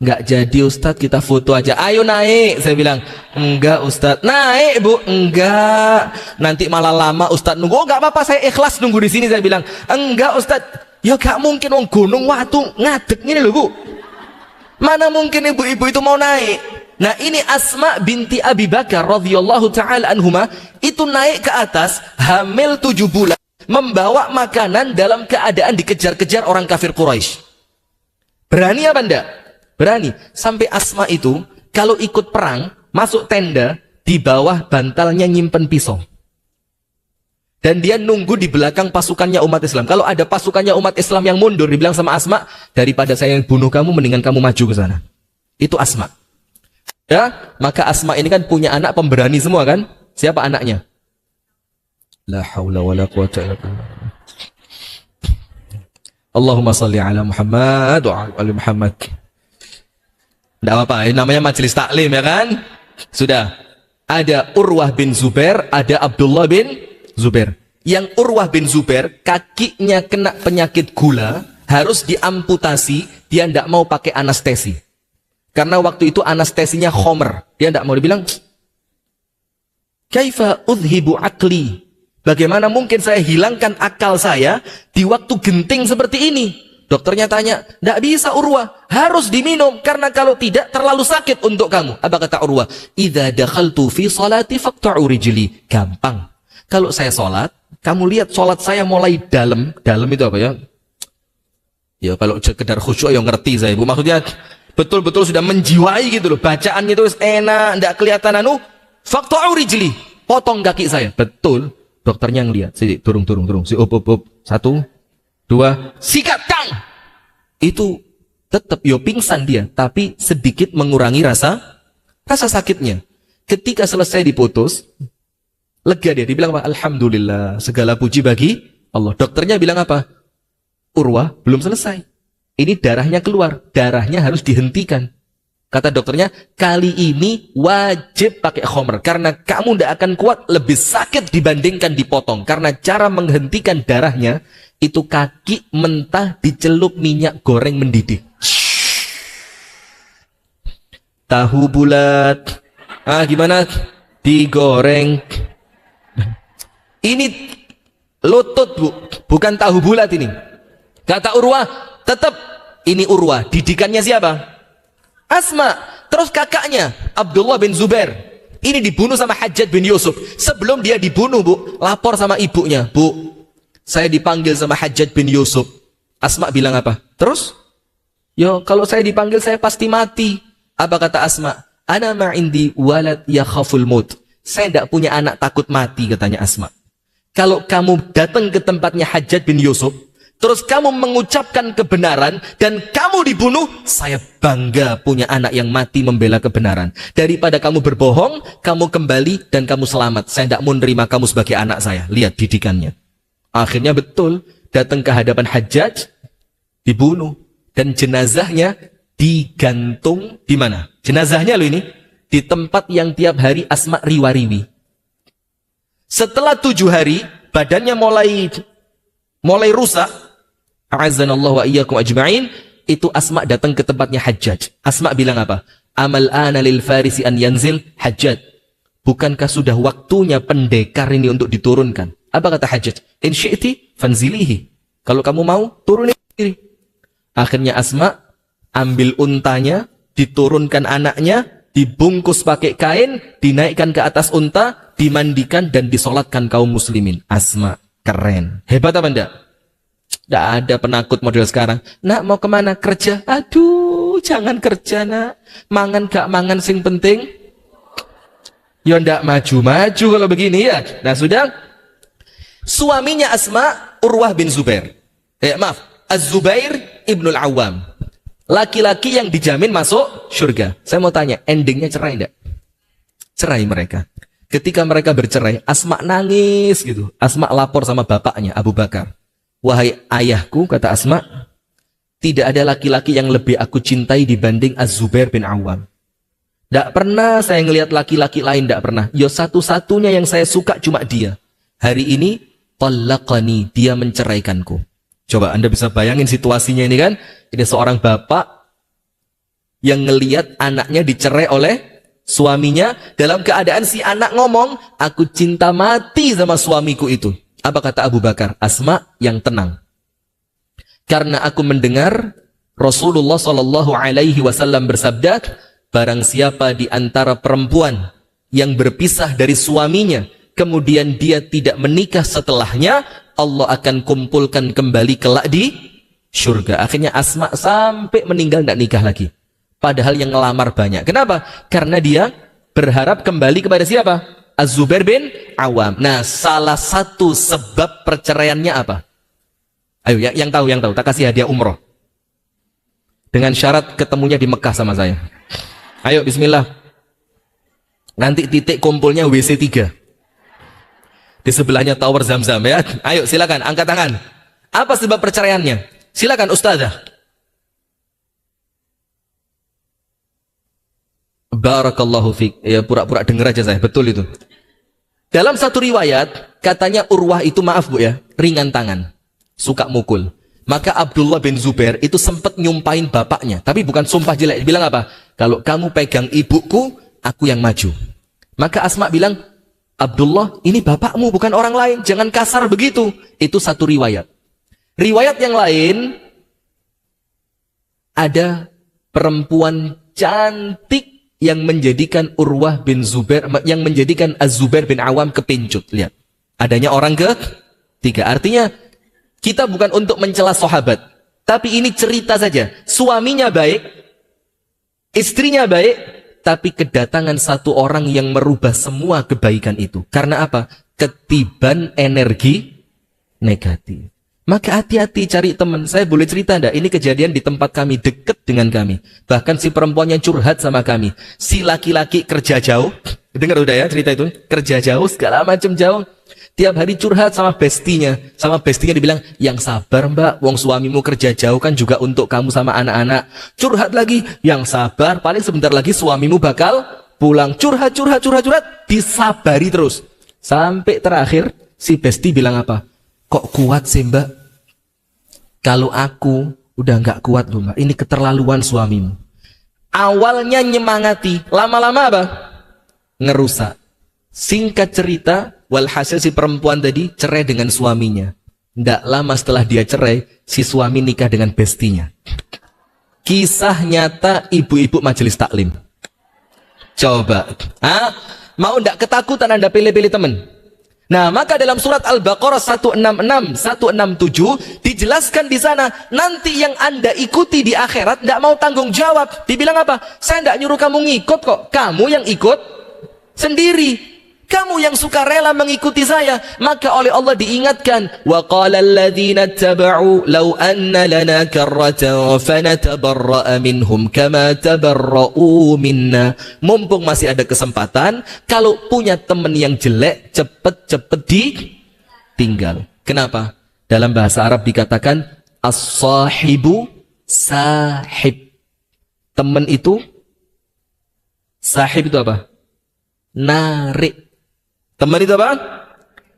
Nggak jadi Ustadz, kita foto aja. Ayo naik, saya bilang. Enggak Ustadz. Naik, Bu. Enggak. Nanti malah lama Ustadz nunggu. Oh, nggak apa-apa, saya ikhlas nunggu di sini, saya bilang. Enggak Ustadz. Ya gak mungkin wong gunung watu ngadeg ini loh, Bu. Mana mungkin ibu-ibu itu mau naik? Nah, ini Asma binti Abi Bakar radhiyallahu taala anhuma itu naik ke atas hamil 7 bulan, membawa makanan dalam keadaan dikejar-kejar orang kafir Quraisy. Berani apa enggak? Berani. Sampai Asma itu kalau ikut perang, masuk tenda, di bawah bantalnya nyimpen pisau. Dan dia nunggu di belakang pasukannya umat Islam. Kalau ada pasukannya umat Islam yang mundur, dibilang sama Asma, daripada saya yang bunuh kamu, mendingan kamu maju ke sana. Itu Asma. Ya, maka Asma ini kan punya anak pemberani semua kan? Siapa anaknya? La haula wala quwata illa billah. Allahumma salli ala Muhammad wa ala ali Muhammad. Tidak apa-apa, ini namanya majelis taklim ya kan? Sudah. Ada Urwah bin Zubair, ada Abdullah bin Zubair. Yang Urwah bin Zubair kakinya kena penyakit gula, harus diamputasi, dia tidak mau pakai anestesi. Karena waktu itu anestesinya khomer. Dia tidak mau, dibilang, kaifa udhibu akli? Bagaimana mungkin saya hilangkan akal saya di waktu genting seperti ini? Dokternya tanya, tidak bisa Urwah, harus diminum, karena kalau tidak terlalu sakit untuk kamu. Apa kata Urwah? Idza dakhaltu fi salati faqta'u rijli. Gampang. Kalau saya sholat, kamu lihat sholat saya mulai dalam. Dalam itu apa ya? Ya kalau sekedar khusyuk yang ngerti saya, Bu. Maksudnya betul-betul sudah menjiwai gitu loh. Bacaannya itu enak, tidak kelihatan faqta'u rijli. Potong kaki saya. Betul. Dokternya ngelihat, turun, si up. 1, 2, sikat kang. Itu tetap pingsan dia, tapi sedikit mengurangi rasa sakitnya. Ketika selesai diputus, lega dia, dibilang apa? Alhamdulillah, segala puji bagi Allah. Dokternya bilang apa? Urwah belum selesai. Ini darahnya keluar, darahnya harus dihentikan. Kata dokternya, kali ini wajib pakai khomer. Karena kamu tidak akan kuat, lebih sakit dibandingkan dipotong. Karena cara menghentikan darahnya, itu kaki mentah dicelup minyak goreng mendidih. Tahu bulat. Gimana? Digoreng. Ini lutut, Bu. Bukan tahu bulat ini. Kata Urwah, tetap ini Urwah. Didikannya siapa? Asma. Terus kakaknya Abdullah bin Zubair ini dibunuh sama Hajjaj bin Yusuf. Sebelum dia dibunuh, Bu, lapor sama ibunya, Bu, saya dipanggil sama Hajjaj bin Yusuf. Asma bilang apa? Terus? Yo, kalau saya dipanggil saya pasti mati. Apa kata Asma? Ana ma'indi walad yakhaful maut. Saya tidak punya anak takut mati, katanya Asma. Kalau kamu datang ke tempatnya Hajjaj bin Yusuf, terus kamu mengucapkan kebenaran dan kamu dibunuh, saya bangga punya anak yang mati membela kebenaran. Daripada kamu berbohong, kamu kembali dan kamu selamat. Saya tidak mau menerima kamu sebagai anak saya. Lihat didikannya. Akhirnya betul, datang ke hadapan Hajjaj, dibunuh. Dan jenazahnya digantung di mana? Jenazahnya loh ini, di tempat yang tiap hari Asma riwa-riwi. Setelah 7 hari, badannya mulai rusak. A'azzanallahu wa iyyakum ajma'in. Itu Asma datang ke tempatnya Hajjaj. Asma bilang apa? Amal ana lil farisi an yanzil. Hajjaj, bukankah sudah waktunya pendekar ini untuk diturunkan? Apa kata Hajjaj? In syi'ti fanzilihi. Kalau kamu mau, turunin diri. Akhirnya Asma ambil untanya, diturunkan anaknya, dibungkus pakai kain, dinaikkan ke atas unta, dimandikan dan disolatkan kaum muslimin. Asma keren. Hebat apa enggak? Tidak ada penakut model sekarang. Nak mau kemana? Kerja. Aduh, jangan kerja nak. Mangan gak mangan sing penting. Ya ndak maju-maju kalau begini ya. Nah sudah. Suaminya Asma, Urwah bin Zubair. Maaf, Az-Zubair ibnul Awam. Laki-laki yang dijamin masuk surga. Saya mau tanya, endingnya cerai enggak? Cerai mereka. Ketika mereka bercerai, Asma nangis gitu. Asma lapor sama bapaknya, Abu Bakar. Wahai ayahku, kata Asma, tidak ada laki-laki yang lebih aku cintai dibanding Az-Zubair bin Awam. Tidak pernah saya ngelihat laki-laki lain, tidak pernah. Ya satu-satunya yang saya suka cuma dia. Hari ini, talaqani, dia menceraikanku. Coba Anda bisa bayangin situasinya ini kan? Ini seorang bapak yang ngelihat anaknya dicerai oleh suaminya, dalam keadaan si anak ngomong, aku cinta mati sama suamiku itu. Apa kata Abu Bakar? Asma yang tenang. Karena aku mendengar Rasulullah SAW bersabda, barang siapa di antara perempuan yang berpisah dari suaminya, kemudian dia tidak menikah setelahnya, Allah akan kumpulkan kembali kelak di surga. Akhirnya Asma sampai meninggal tidak nikah lagi. Padahal yang ngelamar banyak. Kenapa? Karena dia berharap kembali kepada siapa? Az-Zubair bin Awam. Nah, salah satu sebab perceraiannya apa? Ayo, yang tahu. Tak kasih hadiah umroh. Dengan syarat ketemunya di Mekah sama saya. Ayo, bismillah. Nanti titik kumpulnya WC 3. Di sebelahnya Tower Zam-Zam ya. Ayo, silakan angkat tangan. Apa sebab perceraiannya? Silakan Ustazah. Barakallahu fiik. Ya pura-pura dengar aja saya, betul itu. Dalam satu riwayat, katanya Urwah itu, maaf Bu ya, ringan tangan, suka mukul. Maka Abdullah bin Zubair itu sempat nyumpahin bapaknya, tapi bukan sumpah jelek. Bilang apa? Kalau kamu pegang ibuku, aku yang maju. Maka Asma bilang, Abdullah, ini bapakmu bukan orang lain, jangan kasar begitu. Itu satu riwayat. Riwayat yang lain, ada perempuan cantik yang menjadikan Urwah bin Zubair, yang menjadikan Az-Zubair bin Awam kepincut. Lihat, adanya orang ketiga. Artinya, kita bukan untuk mencela sahabat, tapi ini cerita saja. Suaminya baik, istrinya baik, tapi kedatangan satu orang yang merubah semua kebaikan itu. Karena apa? Ketiban energi negatif. Maka hati-hati cari teman. Saya boleh cerita enggak? Ini kejadian di tempat kami, dekat dengan kami. Bahkan si perempuannya curhat sama kami. Si laki-laki kerja jauh. Dengar udah ya cerita itu? Kerja jauh, segala macam jauh. Tiap hari curhat sama bestinya. Sama bestinya dibilang, yang sabar mbak, wong suamimu kerja jauh kan juga untuk kamu sama anak-anak. Curhat lagi, yang sabar, paling sebentar lagi suamimu bakal pulang. Curhat, disabari terus. Sampai terakhir, si besti bilang apa? Kok kuat sih mbak? Kalau aku udah nggak kuat loh mbak, ini keterlaluan suamimu. Awalnya nyemangati, lama-lama apa? Ngerusak. Singkat cerita, walhasil si perempuan tadi cerai dengan suaminya. Nggak lama setelah dia cerai, si suami nikah dengan bestinya. Kisah nyata ibu-ibu majelis taklim. Coba, mau nggak ketakutan Anda pilih-pilih teman? Nah, maka dalam surat Al-Baqarah 166, 167 dijelaskan di sana, nanti yang Anda ikuti di akhirat nggak mau tanggung jawab. Dibilang apa? Saya nggak nyuruh kamu ngikut kok. Kamu yang ikut sendiri. Kamu yang suka rela mengikuti saya. Maka oleh Allah diingatkan, wa qala alladhina ittaba'u law anna lana karratan fanatabarra'a minhum kama tabarra'u minna. Mumpung masih ada kesempatan, kalau punya teman yang jelek, cepet-cepet ditinggal. Kenapa? Dalam bahasa Arab dikatakan as-sahibu sahib. Teman itu, sahib itu apa? Narik. Teman itu apa?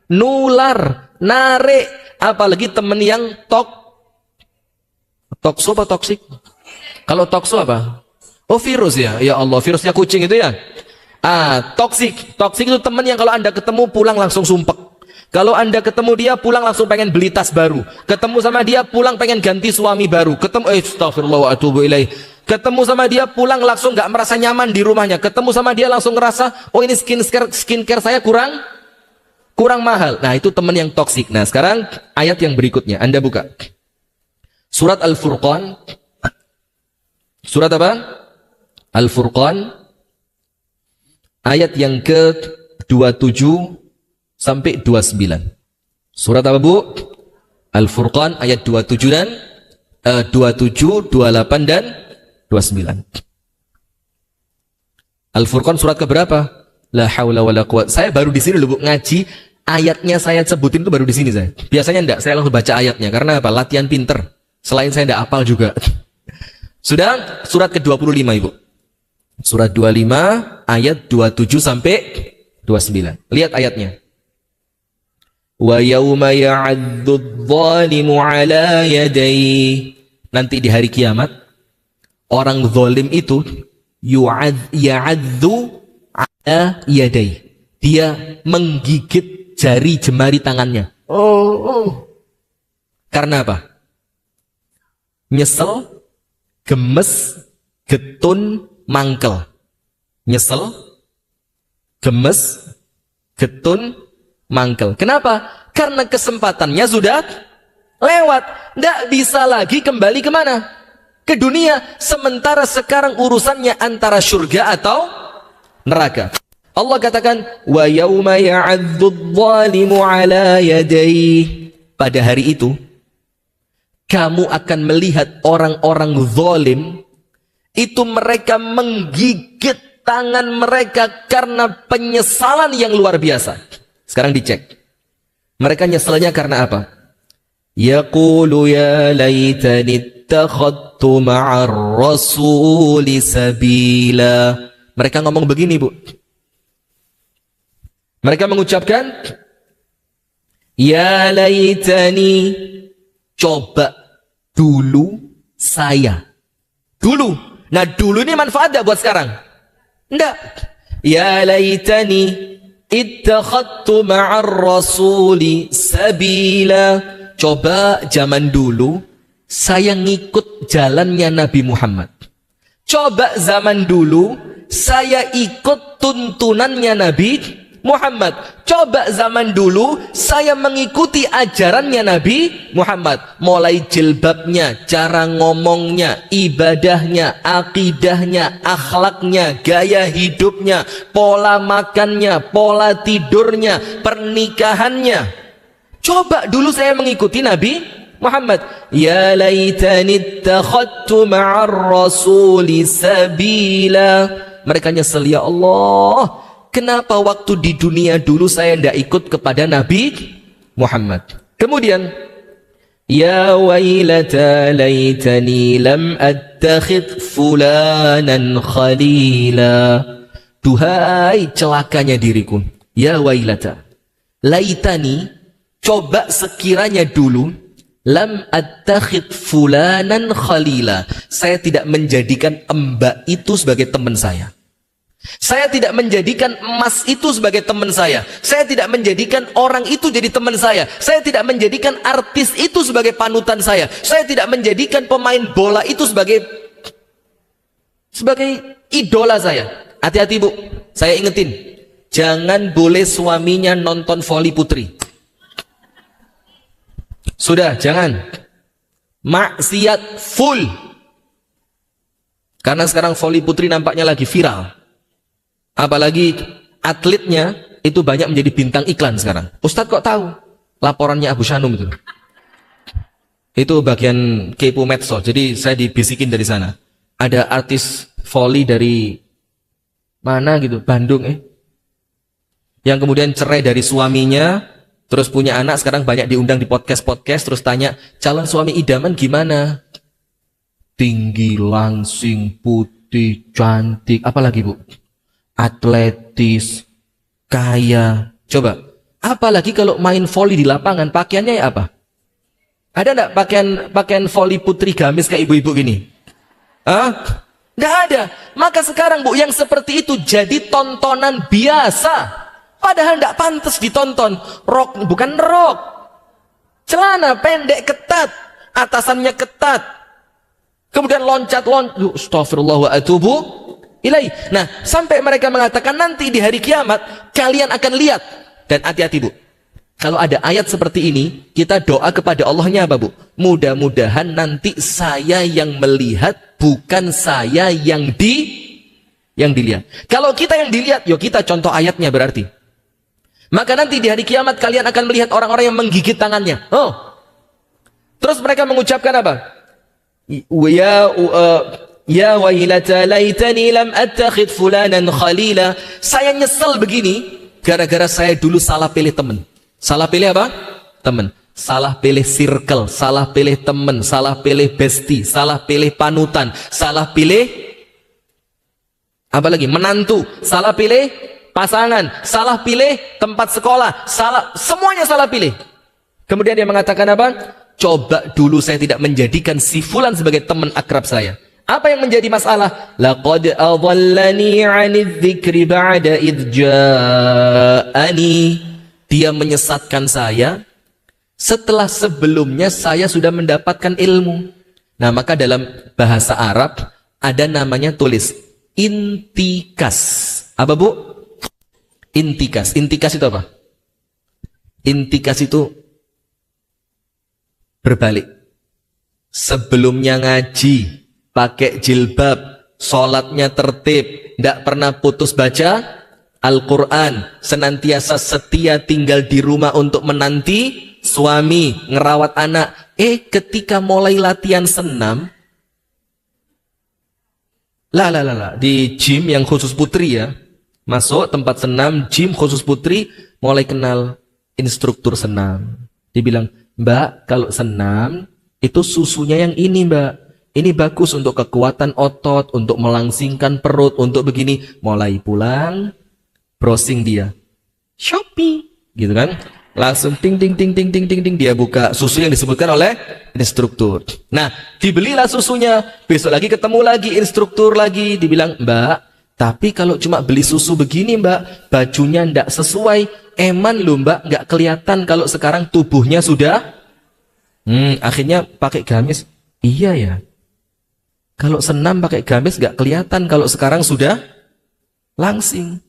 Nular, narik. Apalagi teman yang tokso apa toksik? Kalau tokso apa? Oh virus ya, ya Allah, virusnya kucing itu ya. Toksik. Toksik itu teman yang kalau Anda ketemu pulang langsung sumpek. Kalau Anda ketemu dia pulang langsung pengen beli tas baru. Ketemu sama dia pulang pengen ganti suami baru. Ketemu, astagfirullah wa atubu ilaih. Ketemu sama dia pulang langsung nggak merasa nyaman di rumahnya. Ketemu sama dia langsung ngerasa, oh ini skincare saya kurang mahal. Nah itu teman yang toksik. Nah sekarang ayat yang berikutnya Anda buka surat Al-Furqan. Surat apa? Al-Furqan ayat yang ke-27 sampai 29. Surat apa Bu? Al-Furqan ayat 27 dan 27, 28 dan 29. Al-Furqan surat keberapa? La haula wala quwwata. Saya baru di sini loh Bu ngaji, ayatnya saya sebutin itu baru di sini saya. Biasanya enggak, saya langsung baca ayatnya karena apa? Latihan pinter. Selain saya enggak hafal juga. Sudah surat ke-25 Ibu. Surat 25 ayat 27 sampai 29. Lihat ayatnya. Wa yauma ya'addu adh-dhalimu 'ala yadayhi. Nanti di hari kiamat orang zalim itu ya'addu 'ala yadayhi. Dia menggigit jari jemari tangannya. Karena apa? Nyesel, gemes, getun, mangkel. Nyesel, gemes, getun, mangkel. Kenapa? Karena kesempatannya sudah lewat. Tidak bisa lagi kembali kemana? Ke dunia. Sementara sekarang urusannya antara surga atau neraka. Allah katakan, wa yauma ya'addu adh-dhalimu 'ala yadayhi. Pada hari itu, kamu akan melihat orang-orang zalim itu mereka menggigit tangan mereka karena penyesalan yang luar biasa. Sekarang dicek. Mereka nyeselnya karena apa? Yaqulu ya laitani ittakhadtu ma'ar rasuli sabila. Mereka ngomong begini, Bu. Mereka mengucapkan, ya laitani, coba dulu saya. Dulu. Nah, dulu ini manfaat gak buat sekarang? Enggak. Ya laitani ittakhadtu ma'ar rasuli sabila. Coba zaman dulu saya ngikut jalannya Nabi Muhammad. Coba zaman dulu saya ikut tuntunannya Nabi Muhammad. Coba zaman dulu saya mengikuti ajarannya Nabi Muhammad. Mulai jilbabnya, cara ngomongnya, ibadahnya, akidahnya, akhlaknya, gaya hidupnya, pola makannya, pola tidurnya, pernikahannya. Coba dulu saya mengikuti Nabi Muhammad. Ya laitani ittakhadtu ma'ar rasuli sabila. Mereka nyesel, ya Allah, kenapa waktu di dunia dulu saya tidak ikut kepada Nabi Muhammad. Kemudian, ya wailata laitani lam attakhidh fulanan khalila. Duhai celakanya diriku. Ya wailata laitani, coba sekiranya dulu lam attakhidh fulanan khalila, saya tidak menjadikan mbak itu sebagai teman saya. Saya tidak menjadikan emas itu sebagai teman saya. Saya tidak menjadikan orang itu jadi teman saya. Saya tidak menjadikan artis itu sebagai panutan saya. Saya tidak menjadikan pemain bola itu sebagai idola saya. Hati-hati, Bu. Saya ingetin, jangan boleh suaminya nonton voli putri. Sudah, jangan. Maksiat full. Karena sekarang voli putri nampaknya lagi viral. Apalagi atletnya itu banyak menjadi bintang iklan sekarang. Ustadz kok tahu? Laporannya Abu Shanum itu. Itu bagian kepo medsos. Jadi saya dibisikin dari sana. Ada artis voli dari mana gitu, Bandung yang kemudian cerai dari suaminya, terus punya anak, sekarang banyak diundang di podcast-podcast, terus tanya, calon suami idaman gimana? Tinggi, langsing, putih, cantik, apalagi, Bu? Atletis, kaya. Coba, apalagi kalau main voli di lapangan, pakaiannya ya apa? Ada enggak pakaian voli putri gamis kayak ibu-ibu gini? Hah? Nggak ada. Maka sekarang, Bu, yang seperti itu jadi tontonan biasa. Padahal tidak pantas ditonton. Rok, bukan rok. Celana pendek ketat, atasannya ketat. Kemudian loncat-loncat. Astagfirullah wa atubu ilaih. Nah, sampai mereka mengatakan nanti di hari kiamat kalian akan lihat. Dan hati-hati, Bu. Kalau ada ayat seperti ini, kita doa kepada Allahnya apa, Bu? Mudah-mudahan nanti saya yang melihat, bukan saya yang dilihat. Kalau kita yang dilihat, yuk kita contoh ayatnya berarti. Maka nanti di hari kiamat kalian akan melihat orang-orang yang menggigit tangannya. Oh. Terus mereka mengucapkan apa? Ya wailata laitani lam attakhidh fulanan khalila. Saya nyesel begini gara-gara saya dulu salah pilih teman. Salah pilih apa? Teman. Salah pilih circle, salah pilih teman, salah pilih bestie, salah pilih panutan, salah pilih apa lagi? Menantu, salah pilih pasangan, salah pilih tempat sekolah, semuanya salah pilih. Kemudian dia mengatakan apa? Coba dulu saya tidak menjadikan si fulan sebagai teman akrab saya. Apa yang menjadi masalah? Laqad adallani 'anidz dzikri ba'da idz ja'ani. Dia menyesatkan saya setelah sebelumnya saya sudah mendapatkan ilmu. Nah, maka dalam bahasa Arab ada namanya tulis intikas. Apa, Bu? Intikas. Intikas itu apa? Intikas itu berbalik. Sebelumnya ngaji, pakai jilbab, sholatnya tertib, tidak pernah putus baca Al-Quran, senantiasa setia tinggal di rumah untuk menanti suami, ngerawat anak. Ketika mulai latihan senam, di gym yang khusus putri ya, masuk tempat senam, gym khusus putri, mulai kenal instruktur senam. Dibilang, Mbak, kalau senam itu susunya yang ini Mbak. Ini bagus untuk kekuatan otot, untuk melangsingkan perut, untuk begini. Mulai pulang, browsing dia. Shopee, gitu kan? Langsung ting ting ting ting ting ting ting dia buka susu yang disebutkan oleh instruktur. Nah, dibelilah susunya. Besok lagi ketemu lagi instruktur lagi, dibilang, "Mbak, tapi kalau cuma beli susu begini Mbak, bajunya ndak sesuai. Eman loh Mbak, nggak kelihatan kalau sekarang tubuhnya sudah." Akhirnya pakai gamis. Iya ya. Kalau senam pakai gamis nggak kelihatan kalau sekarang sudah langsing.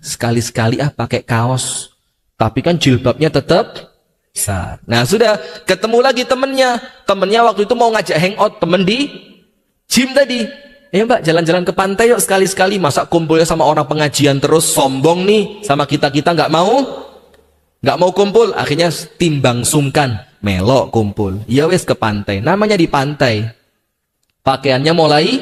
Sekali-sekali pakai kaos. Tapi kan jilbabnya tetap besar. Nah sudah, ketemu lagi temennya. Temennya waktu itu mau ngajak hangout temen di gym tadi. Mbak, jalan-jalan ke pantai yuk sekali-sekali. Masa kumpulnya sama orang pengajian terus, sombong nih sama kita-kita, nggak mau kumpul. Akhirnya timbang sungkan, melok kumpul. Ya wes ke pantai. Namanya di pantai. Pakaiannya mulai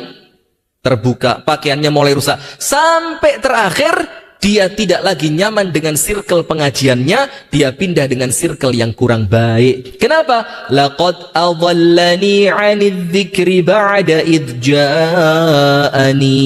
terbuka, pakaiannya mulai rusak. Sampai terakhir dia tidak lagi nyaman dengan circle pengajiannya, dia pindah dengan circle yang kurang baik. Kenapa? Laqad adallani 'anidz dzikri ba'da idz ja'ani.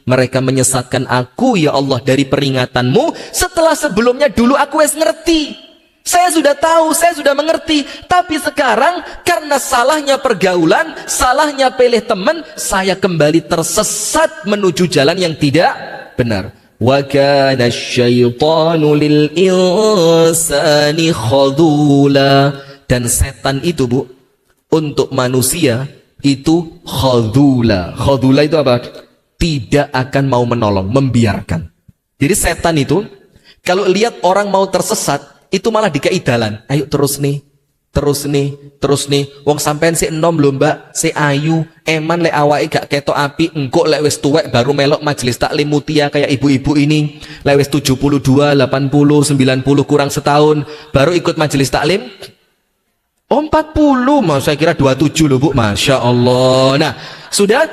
Mereka menyesatkan aku ya Allah dari peringatanmu setelah sebelumnya dulu aku wes ngerti. Saya sudah tahu, saya sudah mengerti, tapi sekarang karena salahnya pergaulan, salahnya pilih teman, saya kembali tersesat menuju jalan yang tidak benar. Wa kana asyaitanu lil insani khadula. Dan setan itu Bu, untuk manusia itu khadula. Khadula itu apa? Tidak akan mau menolong, membiarkan. Jadi setan itu kalau lihat orang mau tersesat, itu malah dikei dalan. Ayo terus nih, terus nih, terus nih. Wong sampean si enom lho Mbak, si ayu, eman lek awake gak ketok api, engkok lek wis tuwek baru melok majelis taklim mutia kayak ibu-ibu ini. Lek wis 72, 80, 90 kurang setahun baru ikut majelis taklim. 40, saya kira 27 loh Bu. Masya Allah. Nah, sudah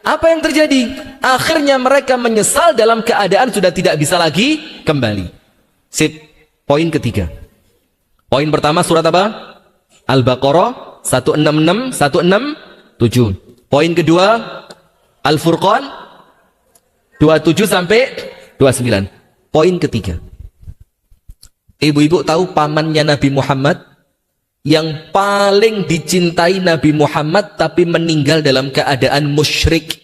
apa yang terjadi? Akhirnya mereka menyesal dalam keadaan sudah tidak bisa lagi kembali. Sip. Poin ketiga. Poin pertama surat apa? Al-Baqarah 166, 167. Poin kedua Al-Furqan 27 sampai 29. Poin ketiga. Ibu-ibu tahu pamannya Nabi Muhammad yang paling dicintai Nabi Muhammad tapi meninggal dalam keadaan musyrik.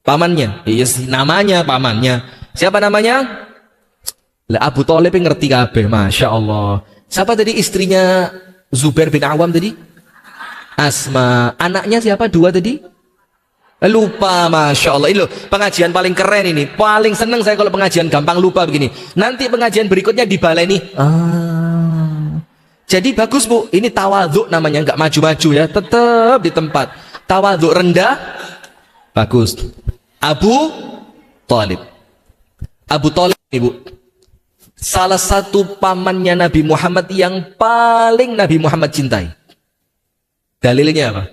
Pamannya, yes, namanya pamannya. Siapa namanya? Lah Abu Thalib ngerti kabeh, Masya Allah. Siapa tadi istrinya Zubair bin Awam tadi? Asma. Anaknya siapa? 2 tadi? Lupa, Masya Allah. Ini loh, pengajian paling keren ini. Paling seneng saya kalau pengajian gampang lupa begini. Nanti pengajian berikutnya dibaleni. Jadi bagus Bu, ini tawadhu namanya, nggak maju-maju ya, tetap di tempat. Tawadhu rendah, bagus. Abu Thalib. Abu Thalib Ibu, salah satu pamannya Nabi Muhammad yang paling Nabi Muhammad cintai. Dalilnya apa?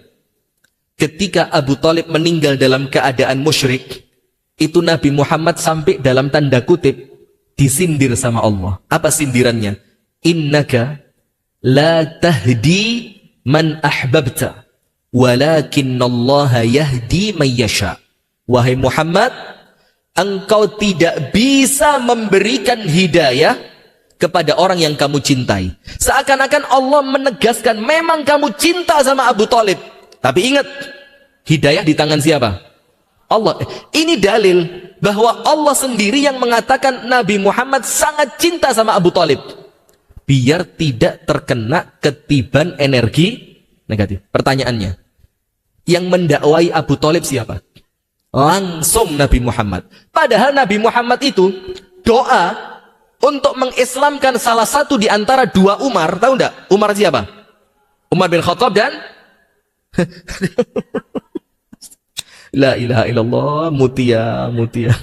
Ketika Abu Thalib meninggal dalam keadaan musyrik, itu Nabi Muhammad sampai dalam tanda kutip disindir sama Allah. Apa sindirannya? Innaka la tahdi man ahbabta walakinnallaha yahdi man yasha. Wahai Muhammad, engkau tidak bisa memberikan hidayah kepada orang yang kamu cintai. Seakan-akan Allah menegaskan memang kamu cinta sama Abu Thalib, tapi ingat, hidayah di tangan siapa? Allah. Ini dalil bahwa Allah sendiri yang mengatakan Nabi Muhammad sangat cinta sama Abu Thalib biar tidak terkena ketiban energi negatif. Pertanyaannya, yang mendakwai Abu Thalib siapa? Langsung Nabi Muhammad. Padahal Nabi Muhammad itu doa untuk mengislamkan salah satu di antara 2 Umar. Tahu enggak? Umar siapa? Umar bin Khattab dan La ilaha illallah, mutia, mutia.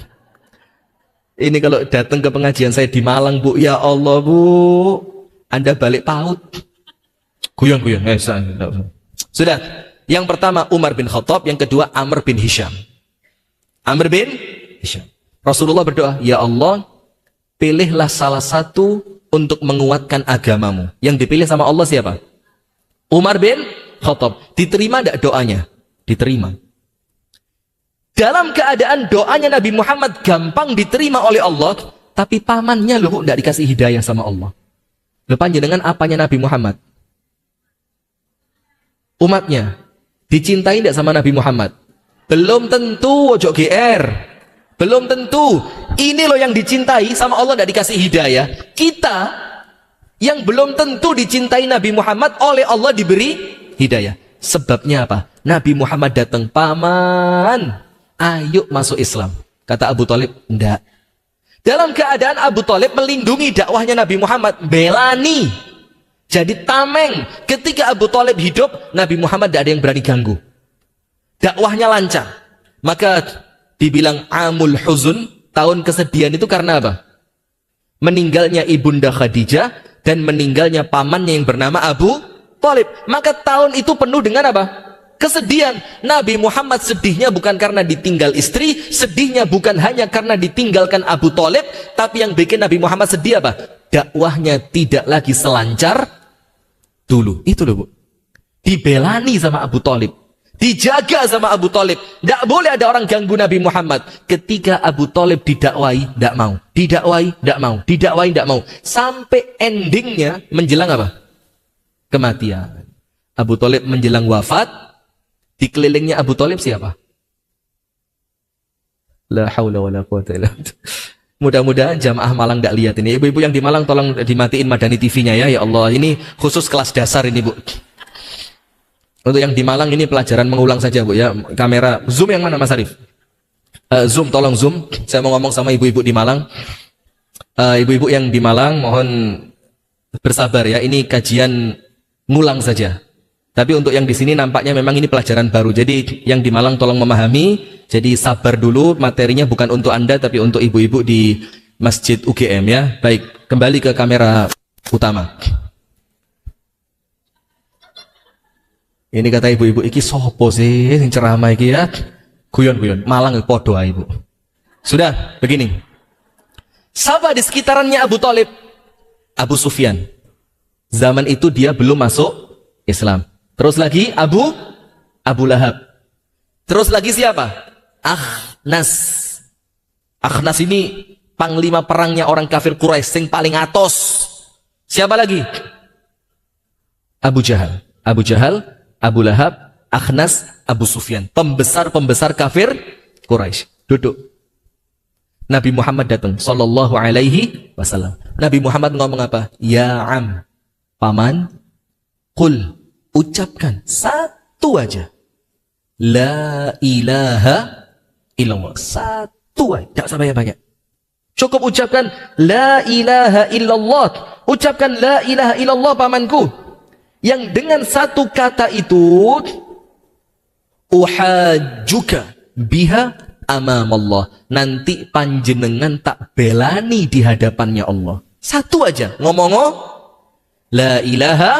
Ini kalau datang ke pengajian saya di Malang Bu, ya Allah Bu, Anda balik paut. Guyang-guyang. Sudah. Yang pertama Umar bin Khattab, yang kedua Amr bin Hisham. Amr bin Hisham. Rasulullah berdoa, ya Allah, pilihlah salah satu untuk menguatkan agamamu. Yang dipilih sama Allah siapa? Umar bin Khattab. Diterima tidak doanya? Diterima. Dalam keadaan doanya Nabi Muhammad gampang diterima oleh Allah, tapi pamannya loh tidak dikasih hidayah sama Allah. Lepas dengan apanya Nabi Muhammad? Umatnya dicintai tidak sama Nabi Muhammad? Belum tentu, ojo GR. Belum tentu. Ini loh yang dicintai sama Allah tidak dikasih hidayah. Kita yang belum tentu dicintai Nabi Muhammad oleh Allah diberi hidayah. Sebabnya apa? Nabi Muhammad datang, paman, ayo masuk Islam. Kata Abu Thalib, enggak. Dalam keadaan Abu Thalib melindungi dakwahnya Nabi Muhammad, belani. Jadi tameng. Ketika Abu Thalib hidup, Nabi Muhammad tidak ada yang berani ganggu. Dakwahnya lancar. Maka dibilang amul huzun, tahun kesedihan itu karena apa? Meninggalnya ibunda Khadijah dan meninggalnya pamannya yang bernama Abu Thalib. Maka tahun itu penuh dengan apa? Kesedihan. Nabi Muhammad sedihnya bukan karena ditinggal istri, sedihnya bukan hanya karena ditinggalkan Abu Thalib, tapi yang bikin Nabi Muhammad sedih apa? Dakwahnya tidak lagi selancar dulu. Itu loh, Bu. Dibelani sama Abu Thalib. Dijaga sama Abu Thalib. Tidak boleh ada orang ganggu Nabi Muhammad. Ketika Abu Thalib didakwai, tidak mau. Didakwai, tidak mau. Didakwai, tidak mau. Sampai endingnya menjelang apa? Kematian. Abu Thalib menjelang wafat. Dikelilingnya Abu Thalib siapa? La haula wa la quwata illa billah. Mudah-mudahan jamaah Malang tidak lihat ini. Ibu-ibu yang di Malang tolong dimatiin Madani TV-nya ya. Ya Allah, ini khusus kelas dasar ini, Bu. Untuk yang di Malang ini pelajaran mengulang saja, Bu ya. Kamera zoom yang mana, Mas Arif? Zoom, tolong zoom. Saya mau ngomong sama ibu-ibu di Malang. Ibu-ibu yang di Malang mohon bersabar ya. Ini kajian ngulang saja. Tapi untuk yang di sini nampaknya memang ini pelajaran baru. Jadi yang di Malang tolong memahami. Jadi sabar dulu, materinya bukan untuk Anda tapi untuk ibu-ibu di Masjid UGM ya. Baik, kembali ke kamera utama. Ini kata ibu-ibu, iki sopo sih yang ceramah iki ya? Guyon-guyon, Malang podo ibu. Sudah, begini. Siapa di sekitarannya Abu Thalib? Abu Sufyan. Zaman itu dia belum masuk Islam. Terus lagi Abu Lahab. Terus lagi siapa? Akhnas. Akhnas ini panglima perangnya orang kafir Quraisy yang paling atos. Siapa lagi? Abu Jahal. Abu Jahal, Abu Lahab, Akhnas, Abu Sufyan. Pembesar-pembesar kafir Quraisy. Duduk. Nabi Muhammad datang. Sallallahu alaihi wasallam. Nabi Muhammad ngomong apa? Ya am. Paman. Qul. Ucapkan. Satu aja. La ilaha illallah. Satu aja. Tidak usah banyak-banyak. Cukup ucapkan. La ilaha illallah. Ucapkan la ilaha illallah pamanku. Yang dengan satu kata itu uhajjuka biha amamallah. Nanti panjenengan tak belani di hadapannya Allah. Satu aja ngomong la ilaha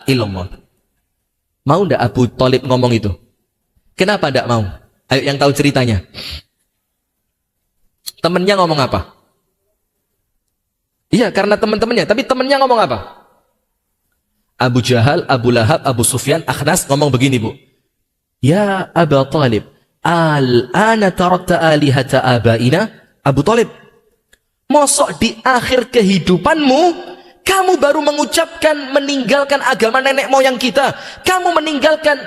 illallah. Mau ndak Abu Thalib ngomong itu? Kenapa ndak mau? Ayo yang tahu ceritanya. Temennya ngomong apa? Iya, karena teman-temannya. Tapi temennya ngomong apa? Abu Jahal, Abu Lahab, Abu Sufyan, Akhnas ngomong begini, Bu. Ya Abu Thalib, al-ana tarakta alihata abaina. Abu Thalib, mosok di akhir kehidupanmu kamu baru mengucapkan meninggalkan agama nenek moyang kita. Kamu meninggalkan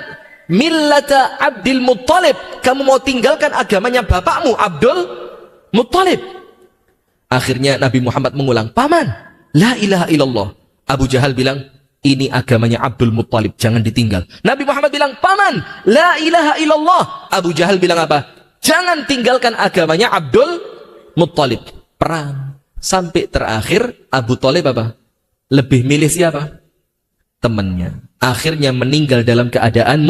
millata Abdul Muttalib. Kamu mau tinggalkan agamanya bapakmu Abdul Muttalib. Akhirnya Nabi Muhammad mengulang, paman, la ilaha illallah. Abu Jahal bilang, ini agamanya Abdul Muttalib, jangan ditinggal. Nabi Muhammad bilang, paman, la ilaha illallah. Abu Jahal bilang apa? Jangan tinggalkan agamanya Abdul Muttalib. Perang. Sampai terakhir, Abu Thalib apa? Lebih milih siapa? Temannya. Akhirnya meninggal dalam keadaan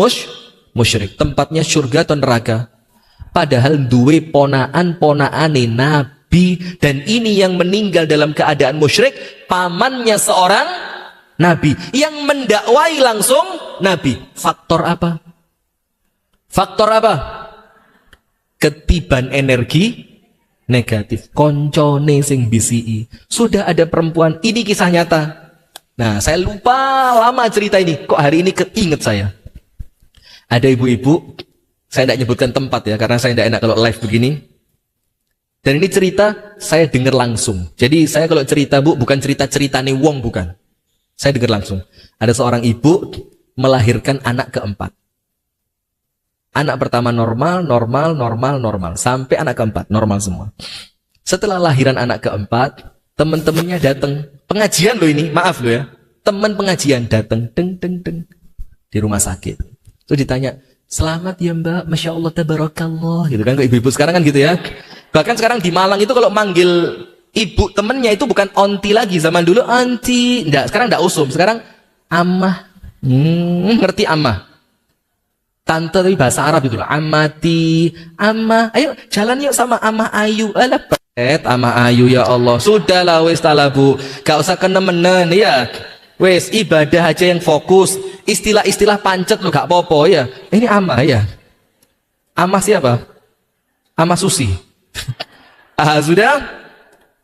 musyrik. Tempatnya surga atau neraka. Padahal duwe ponaan-ponaane Nabi. Dan ini yang meninggal dalam keadaan musyrik, pamannya seorang Nabi yang mendakwai langsung Nabi. Faktor apa? Faktor apa? Ketiban energi, negatif. Koncone sing BCI. Sudah ada perempuan, ini kisah nyata. Nah, saya lupa lama cerita ini. Kok hari ini keinget saya. Ada ibu-ibu, saya tidak nyebutkan tempat ya, karena saya tidak enak kalau live begini. Dan ini cerita saya dengar langsung. Jadi saya kalau cerita bu, bukan cerita-ceritane wong, bukan. Saya dengar langsung. Ada seorang ibu melahirkan anak keempat. Anak pertama normal, sampai anak keempat normal semua. Setelah lahiran anak keempat, teman-temannya datang. Pengajian loh ini, maaf loh ya. Teman pengajian datang, di rumah sakit. Terus ditanya, selamat ya mbak, Masya Allah, tabarakallah. Gitu kan, ke ibu-ibu sekarang kan gitu ya. Bahkan sekarang di Malang itu kalau manggil ibu temennya itu bukan onti lagi. Zaman dulu onti, enggak, sekarang enggak usum. Sekarang amah. Ngerti amah? Tante tapi bahasa Arab itu lah. Amati, amah. Ayo jalan yuk sama amah Ayu. Alah pet, amah Ayu ya Allah. Sudahlah wis talabu. Gak usah kenemenen ya. Wis ibadah aja yang fokus. Istilah-istilah pancet lo gak apa-apa ya. Ini amah ya. Amah siapa? Amah Susi. Sudah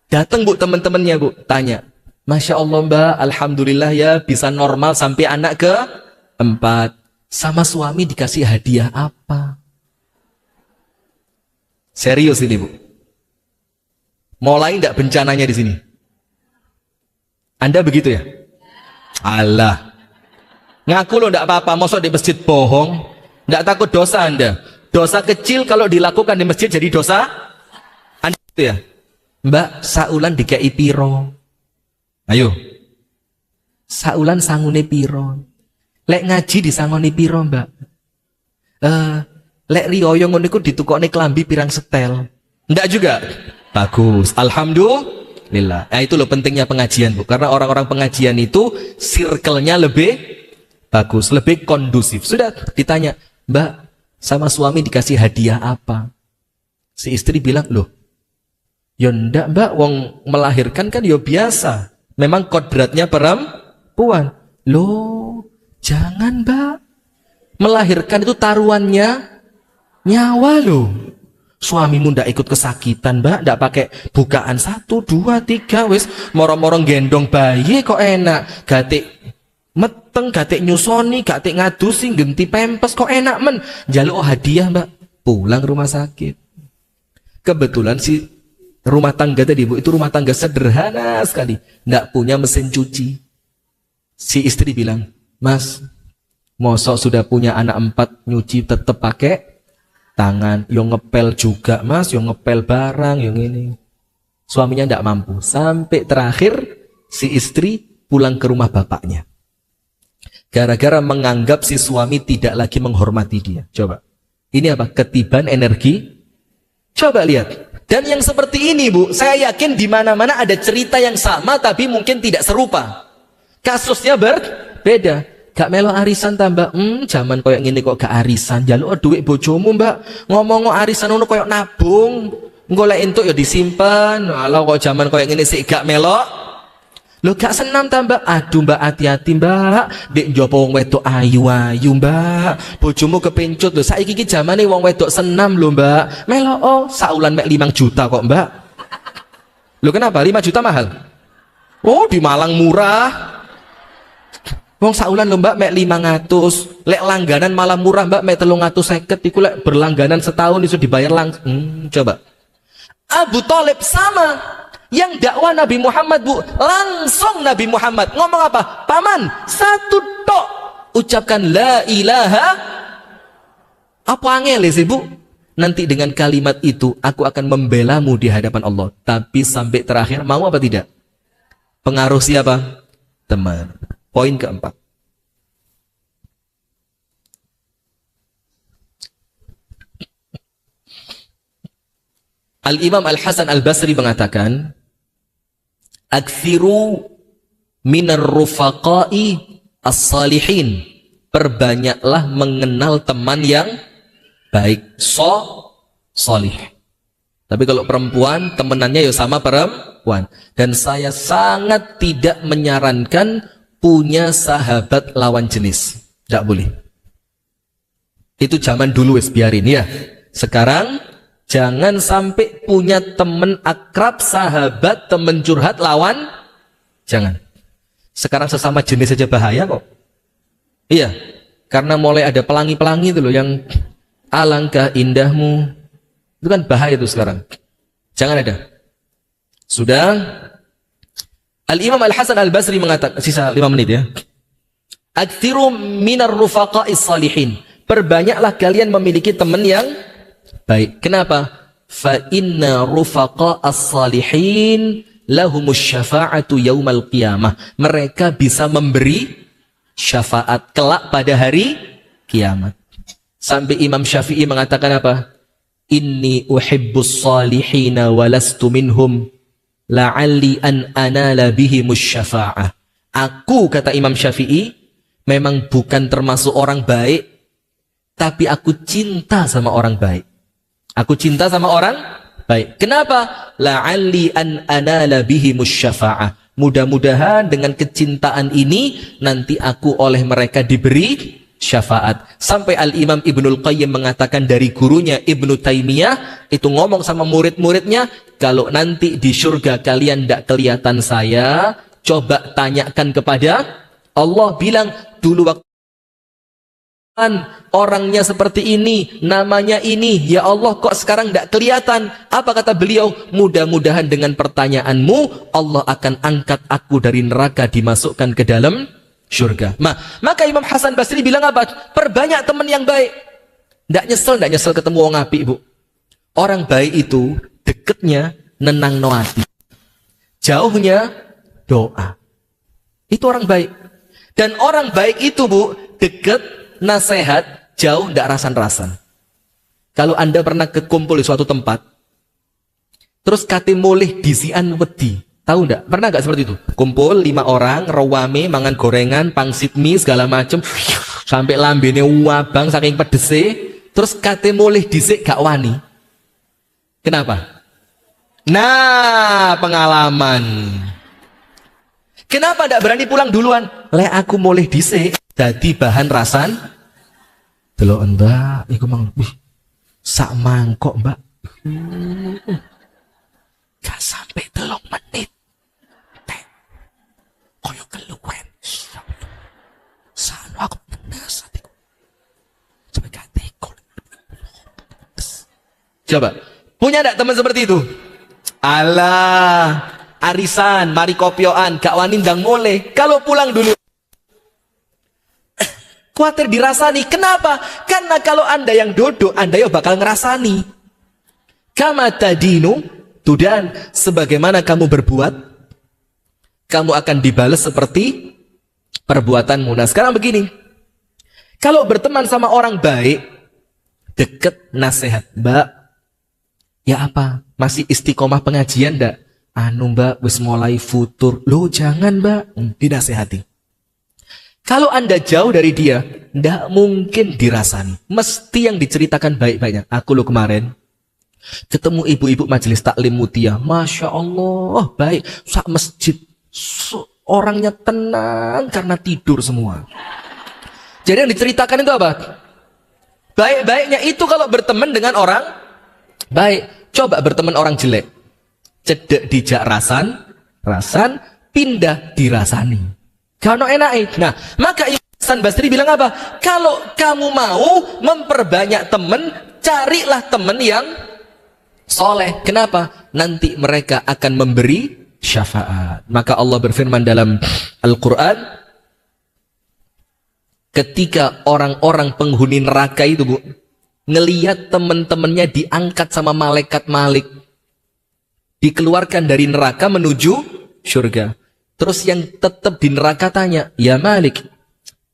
datang bu teman-temannya bu. Tanya. Masya Allah mbak, alhamdulillah ya bisa normal sampai anak keempat. Sama suami dikasih hadiah apa? Serius ini bu. Mulai enggak bencananya di sini? Anda begitu ya? Allah. Ngaku lo enggak apa-apa, masa di masjid bohong? Enggak takut dosa Anda? Dosa kecil kalau dilakukan di masjid jadi dosa? Anda itu ya? Mbak, saulan dikai piro? Ayo. Saulan sangune piro? Lek ngaji disangoni piro mbak? Lek riyoyo ngono iku ditukokne klambi pirang setel. Ndak juga? Bagus. Alhamdulillah. Nah itu loh pentingnya pengajian bu. Karena orang-orang pengajian itu circle-nya lebih bagus, lebih kondusif. Sudah ditanya, mbak sama suami dikasih hadiah apa? Si istri bilang, loh ya ndak mbak, wong melahirkan kan ya biasa. Memang kodratnya perempuan. Loh jangan mbak, melahirkan itu taruhannya nyawa loh. Suamimu ndak ikut kesakitan mbak, ndak pakai bukaan 1, 2, 3 wis moro-moro gendong bayi kok enak. Gatik meteng, gatik nyusoni, gatik ngadusi, genti pempes kok enak men. Jaluk hadiah mbak, pulang rumah sakit. Kebetulan si rumah tangga tadi bu, itu rumah tangga sederhana sekali, ndak punya mesin cuci. Si istri bilang, mas, mosok sudah punya anak 4 nyuci tetep pakai tangan, yang ngepel juga mas, yang ngepel barang, yang ini. Suaminya tidak mampu. Sampai terakhir si istri pulang ke rumah bapaknya. Gara-gara menganggap si suami tidak lagi menghormati dia. Coba. Ini apa? Ketiban energi. Coba lihat. Dan yang seperti ini bu, saya yakin di mana-mana ada cerita yang sama tapi mungkin tidak serupa. Kasusnya berbeda. Gak melo arisan tambah, zaman koyok ngene kok gak arisan. Jaluk duit bojomu mbak. Ngomong arisan ngono koyok nabung. Golek entuk ya disimpan. Walau kok zaman koyok ngene sik gak melo. Lo gak senam tambah. Aduh mbak, hati-hati mbak. Dek njopo wong wedok ayu-ayu mbak. Bojomu kepencut lho. Saiki iki zamane wong wedok senam lho mbak. Melo oh, saulan mek 5 juta kok mbak. Lo kenapa? 5 juta mahal? Oh, di Malang murah. Wong saulan lho mbak mek 500. Lek langganan malah murah mbak mek 350. Iku lek berlangganan setahun itu dibayar langsung. Coba. Abu Thalib sama. Yang dakwah Nabi Muhammad bu, langsung Nabi Muhammad ngomong apa? Paman, 1 tok ucapkan la ilaha. Apa angel sih bu? Nanti dengan kalimat itu aku akan membelamu di hadapan Allah. Tapi sampai terakhir mau apa tidak? Pengaruh siapa? Teman. Poin keempat. Al-Imam Al-Hasan Al-Basri mengatakan, Akthiru minar rufaqai as-salihin. Perbanyaklah mengenal teman yang baik, solih. Tapi kalau perempuan, temenannya ya sama perempuan. Dan saya sangat tidak menyarankan punya sahabat lawan jenis. Tidak boleh. Itu zaman dulu wis biarin ya. Sekarang Jangan sampai punya teman akrab, sahabat, teman curhat, lawan. Jangan. Sekarang sesama jenis saja bahaya kok. Iya. Karena mulai ada pelangi-pelangi itu loh yang alangkah indahmu. Itu kan bahaya itu sekarang. Jangan ada. Sudah. Al-Imam Al-Hasan Al-Basri mengatakan, sisa 5 menit ya. Aktsiru minar rufaqa'is salihin. Perbanyaklah kalian memiliki teman yang baik. Kenapa? Fa inna rufaqa'as salihin lahumus syafa'atu yaumal qiyamah. Mereka bisa memberi syafaat kelak pada hari kiamat. Sampai Imam Syafi'i mengatakan apa? Inni uhibbus salihina walastu minhum la'alli an anala bihimus syafa'ah. Aku, kata Imam Syafi'i, memang bukan termasuk orang baik, tapi aku cinta sama orang baik. Aku cinta sama orang baik. Kenapa? La'alli an anala bihimus syafa'ah. Mudah-mudahan dengan kecintaan ini nanti aku oleh mereka diberi syafaat. Sampai Al-Imam Ibnul Qayyim mengatakan dari gurunya Ibnu Taimiyah itu ngomong sama murid-muridnya, kalau nanti di surga kalian tidak kelihatan saya, coba tanyakan kepada Allah, bilang dulu waktu orangnya seperti ini, namanya ini, ya Allah kok sekarang tidak kelihatan. Apa kata beliau? Mudah-mudahan dengan pertanyaanmu Allah akan angkat aku dari neraka, dimasukkan ke dalam surga. Maka Imam Hasan Basri bilang apa? Perbanyak teman yang baik. Tidak nyesel ketemu orang apik, Bu. Orang baik itu deketnya nenang no hati, jauhnya doa. Itu orang baik. Dan orang baik itu, Bu, deket nasihat, jauh tidak rasan-rasan. Kalau Anda pernah kekumpul di suatu tempat, terus kate mulih disian wedi, tahu enggak? Pernah enggak seperti itu? Kumpul 5 orang, rawame, mangan gorengan, pangsit mie segala macam, sampai lambene wabang saking pedese, terus kate mulih disik gak wani. Kenapa? Nah, pengalaman. Kenapa tidak berani pulang duluan? Lek aku mulih disik, jadi bahan rasan. Delok Mbak, iku mang sak mangkok Mbak. Gak sampai 3 menit. Teh. Koyo keluwen. Sanu aku penas hatiku. Coba gak tekol. Coba. Punya enggak teman seperti itu? Alah, arisan, mari kopioan, gak wani ndang mulai. Kalau pulang dulu khawatir dirasani. Kenapa? Karena kalau Anda yang duduk, Anda ya bakal ngerasani. Kama tadinu tudan, sebagaimana kamu berbuat, kamu akan dibalas seperti perbuatanmu. Nah sekarang begini, kalau berteman sama orang baik, deket nasihat, Mbak, ya apa? Masih istiqomah pengajian ndak? Anu Mbak, wis mulai futur. Loh jangan Mbak, dinasehati. Kalau Anda jauh dari dia, tidak mungkin dirasani. Mesti yang diceritakan baik-baiknya. Aku lo kemarin ketemu ibu-ibu majelis taklim Mutia. Masya Allah, baik. Sak masjid, orangnya tenang karena tidur semua. Jadi yang diceritakan itu apa? Baik-baiknya itu kalau berteman dengan orang baik. Coba berteman orang jelek. Cedek dijak rasan, pindah dirasani. Kalau enak. Nah, maka Imam Hasan Basri bilang apa? Kalau kamu mau memperbanyak teman, carilah teman yang soleh. Kenapa? Nanti mereka akan memberi syafaat. Maka Allah berfirman dalam Al-Quran, ketika orang-orang penghuni neraka itu, Bu, ngelihat teman-temannya diangkat sama malaikat Malik, dikeluarkan dari neraka menuju surga. Terus yang tetap di neraka tanya, ya Malik,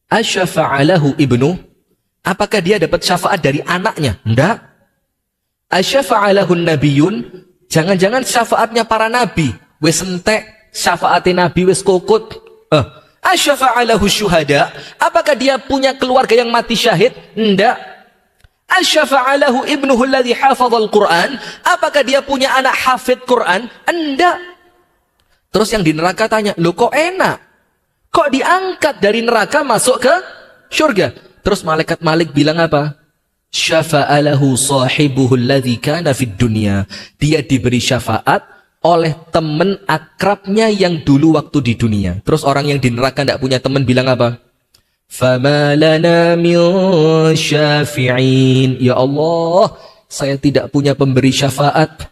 asyafa'alahu ibnu? Apakah dia dapat syafaat dari anaknya? Enggak. Asyafa'alahu nabiyun? Jangan-jangan syafaatnya para nabi. Wes entek, syafaatnya nabi wes kokut. Asyafa'alahu syuhada? Apakah dia punya keluarga yang mati syahid? Enggak. Asyafa'alahu ibnuhu alladhi hafadhal Qur'an? Apakah dia punya anak hafid Quran? Enggak. Terus yang di neraka tanya, loh kok enak? Kok diangkat dari neraka masuk ke surga? Terus malaikat Malik bilang apa? syafa'alahu sahibuhu alladhi kana fid dunya. Dia diberi syafaat oleh teman akrabnya yang dulu waktu di dunia. Terus orang yang di neraka tidak punya teman bilang apa? Fama lana min syafi'in. Ya Allah, saya tidak punya pemberi syafaat.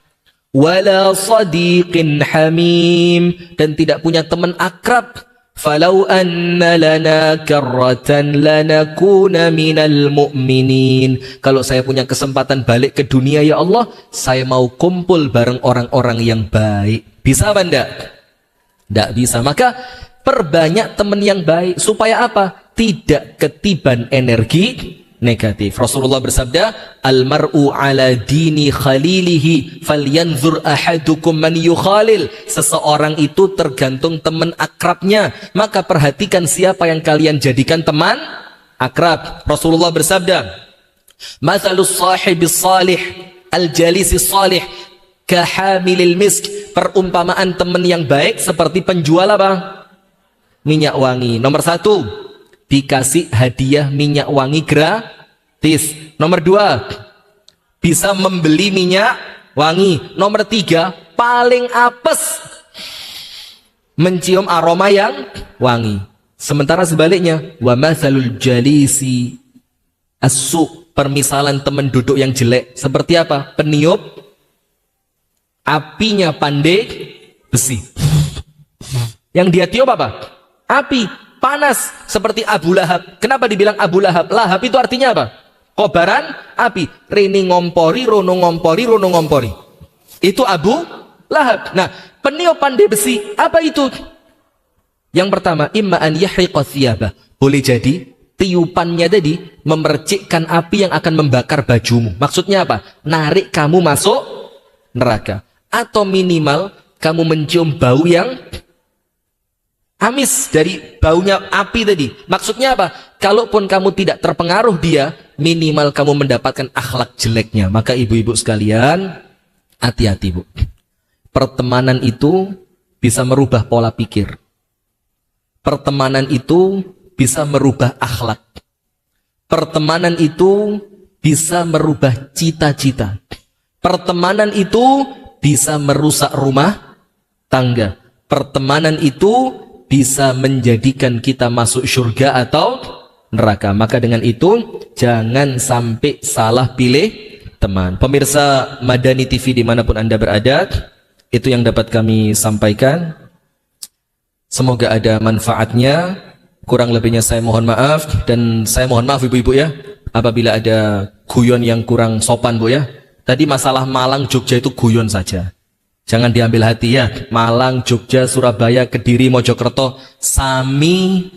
Wala sadiqin hamim. Dan tidak punya teman akrab. Falau anna lana karratan lanakuna minal mu'minin. Kalau saya punya kesempatan balik ke dunia, ya Allah, saya mau kumpul bareng orang-orang yang baik. Bisa apa enggak? Enggak bisa. Maka perbanyak teman yang baik. Supaya apa? Tidak ketiban energi negatif. Rasulullah bersabda, almar'u ala dini khalilihi falyanzur ahadukum man yukhalil. Seseorang itu tergantung teman akrabnya, maka perhatikan siapa yang kalian jadikan teman akrab. Rasulullah bersabda, mathalus sahibis salih al-jalisis salih kahamilil misk. Perumpamaan teman yang baik seperti penjual apa? Minyak wangi. Nomor 1, dikasih hadiah minyak wangi gratis. Nomor 2, bisa membeli minyak wangi. Nomor 3, paling apes mencium aroma yang wangi. Sementara sebaliknya, wa matsalul jalisi as-su, permisalan teman duduk yang jelek seperti apa? Peniup apinya pandai besi. Yang dia tiup apa? Api panas, seperti Abu Lahab. Kenapa dibilang Abu Lahab? Lahab itu artinya apa? Kobaran api. Rini ngompori, rono ngompori, rono ngompori. Itu Abu Lahab. Nah, peniup pandai besi, apa itu? Yang pertama, imma an yahriqa thiyabah. Boleh jadi tiupannya tadi memercikkan api yang akan membakar bajumu. Maksudnya apa? Narik kamu masuk neraka. Atau minimal kamu mencium bau yang amis dari baunya api tadi. Maksudnya apa? Kalaupun kamu tidak terpengaruh dia, minimal kamu mendapatkan akhlak jeleknya. Maka ibu-ibu sekalian, hati-hati bu. Pertemanan itu bisa merubah pola pikir. Pertemanan itu bisa merubah akhlak. Pertemanan itu bisa merubah cita-cita. Pertemanan itu bisa merusak rumah tangga. Pertemanan itu bisa menjadikan kita masuk surga atau neraka. Maka dengan itu jangan sampai salah pilih teman. Pemirsa Madani TV dimanapun Anda berada, itu yang dapat kami sampaikan. Semoga ada manfaatnya. Kurang lebihnya saya mohon maaf. Dan saya mohon maaf ibu-ibu ya, apabila ada guyon yang kurang sopan bu ya. Tadi masalah Malang Jogja itu guyon saja, jangan diambil hati ya. Malang, Jogja, Surabaya, Kediri, Mojokerto, sami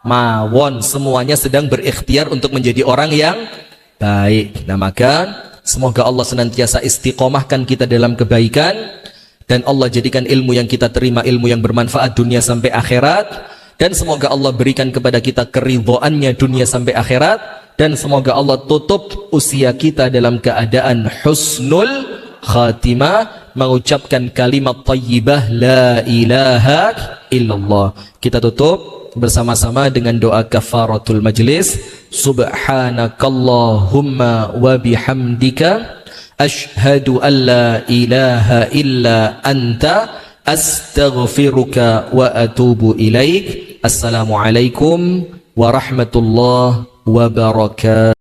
mawon, semuanya sedang berikhtiar untuk menjadi orang yang baik. Nah maka semoga Allah senantiasa istiqomahkan kita dalam kebaikan, dan Allah jadikan ilmu yang kita terima ilmu yang bermanfaat dunia sampai akhirat, dan semoga Allah berikan kepada kita keridhoannya dunia sampai akhirat, dan semoga Allah tutup usia kita dalam keadaan husnul khatimah, mengucapkan kalimat thayyibah la ilaha illallah. Kita tutup bersama-sama dengan doa kafaratul majlis. Subhanakallahumma wa bihamdika asyhadu an la ilaha illa anta astaghfiruka wa atubu ilaik. Assalamualaikum warahmatullahi wabarakatuh.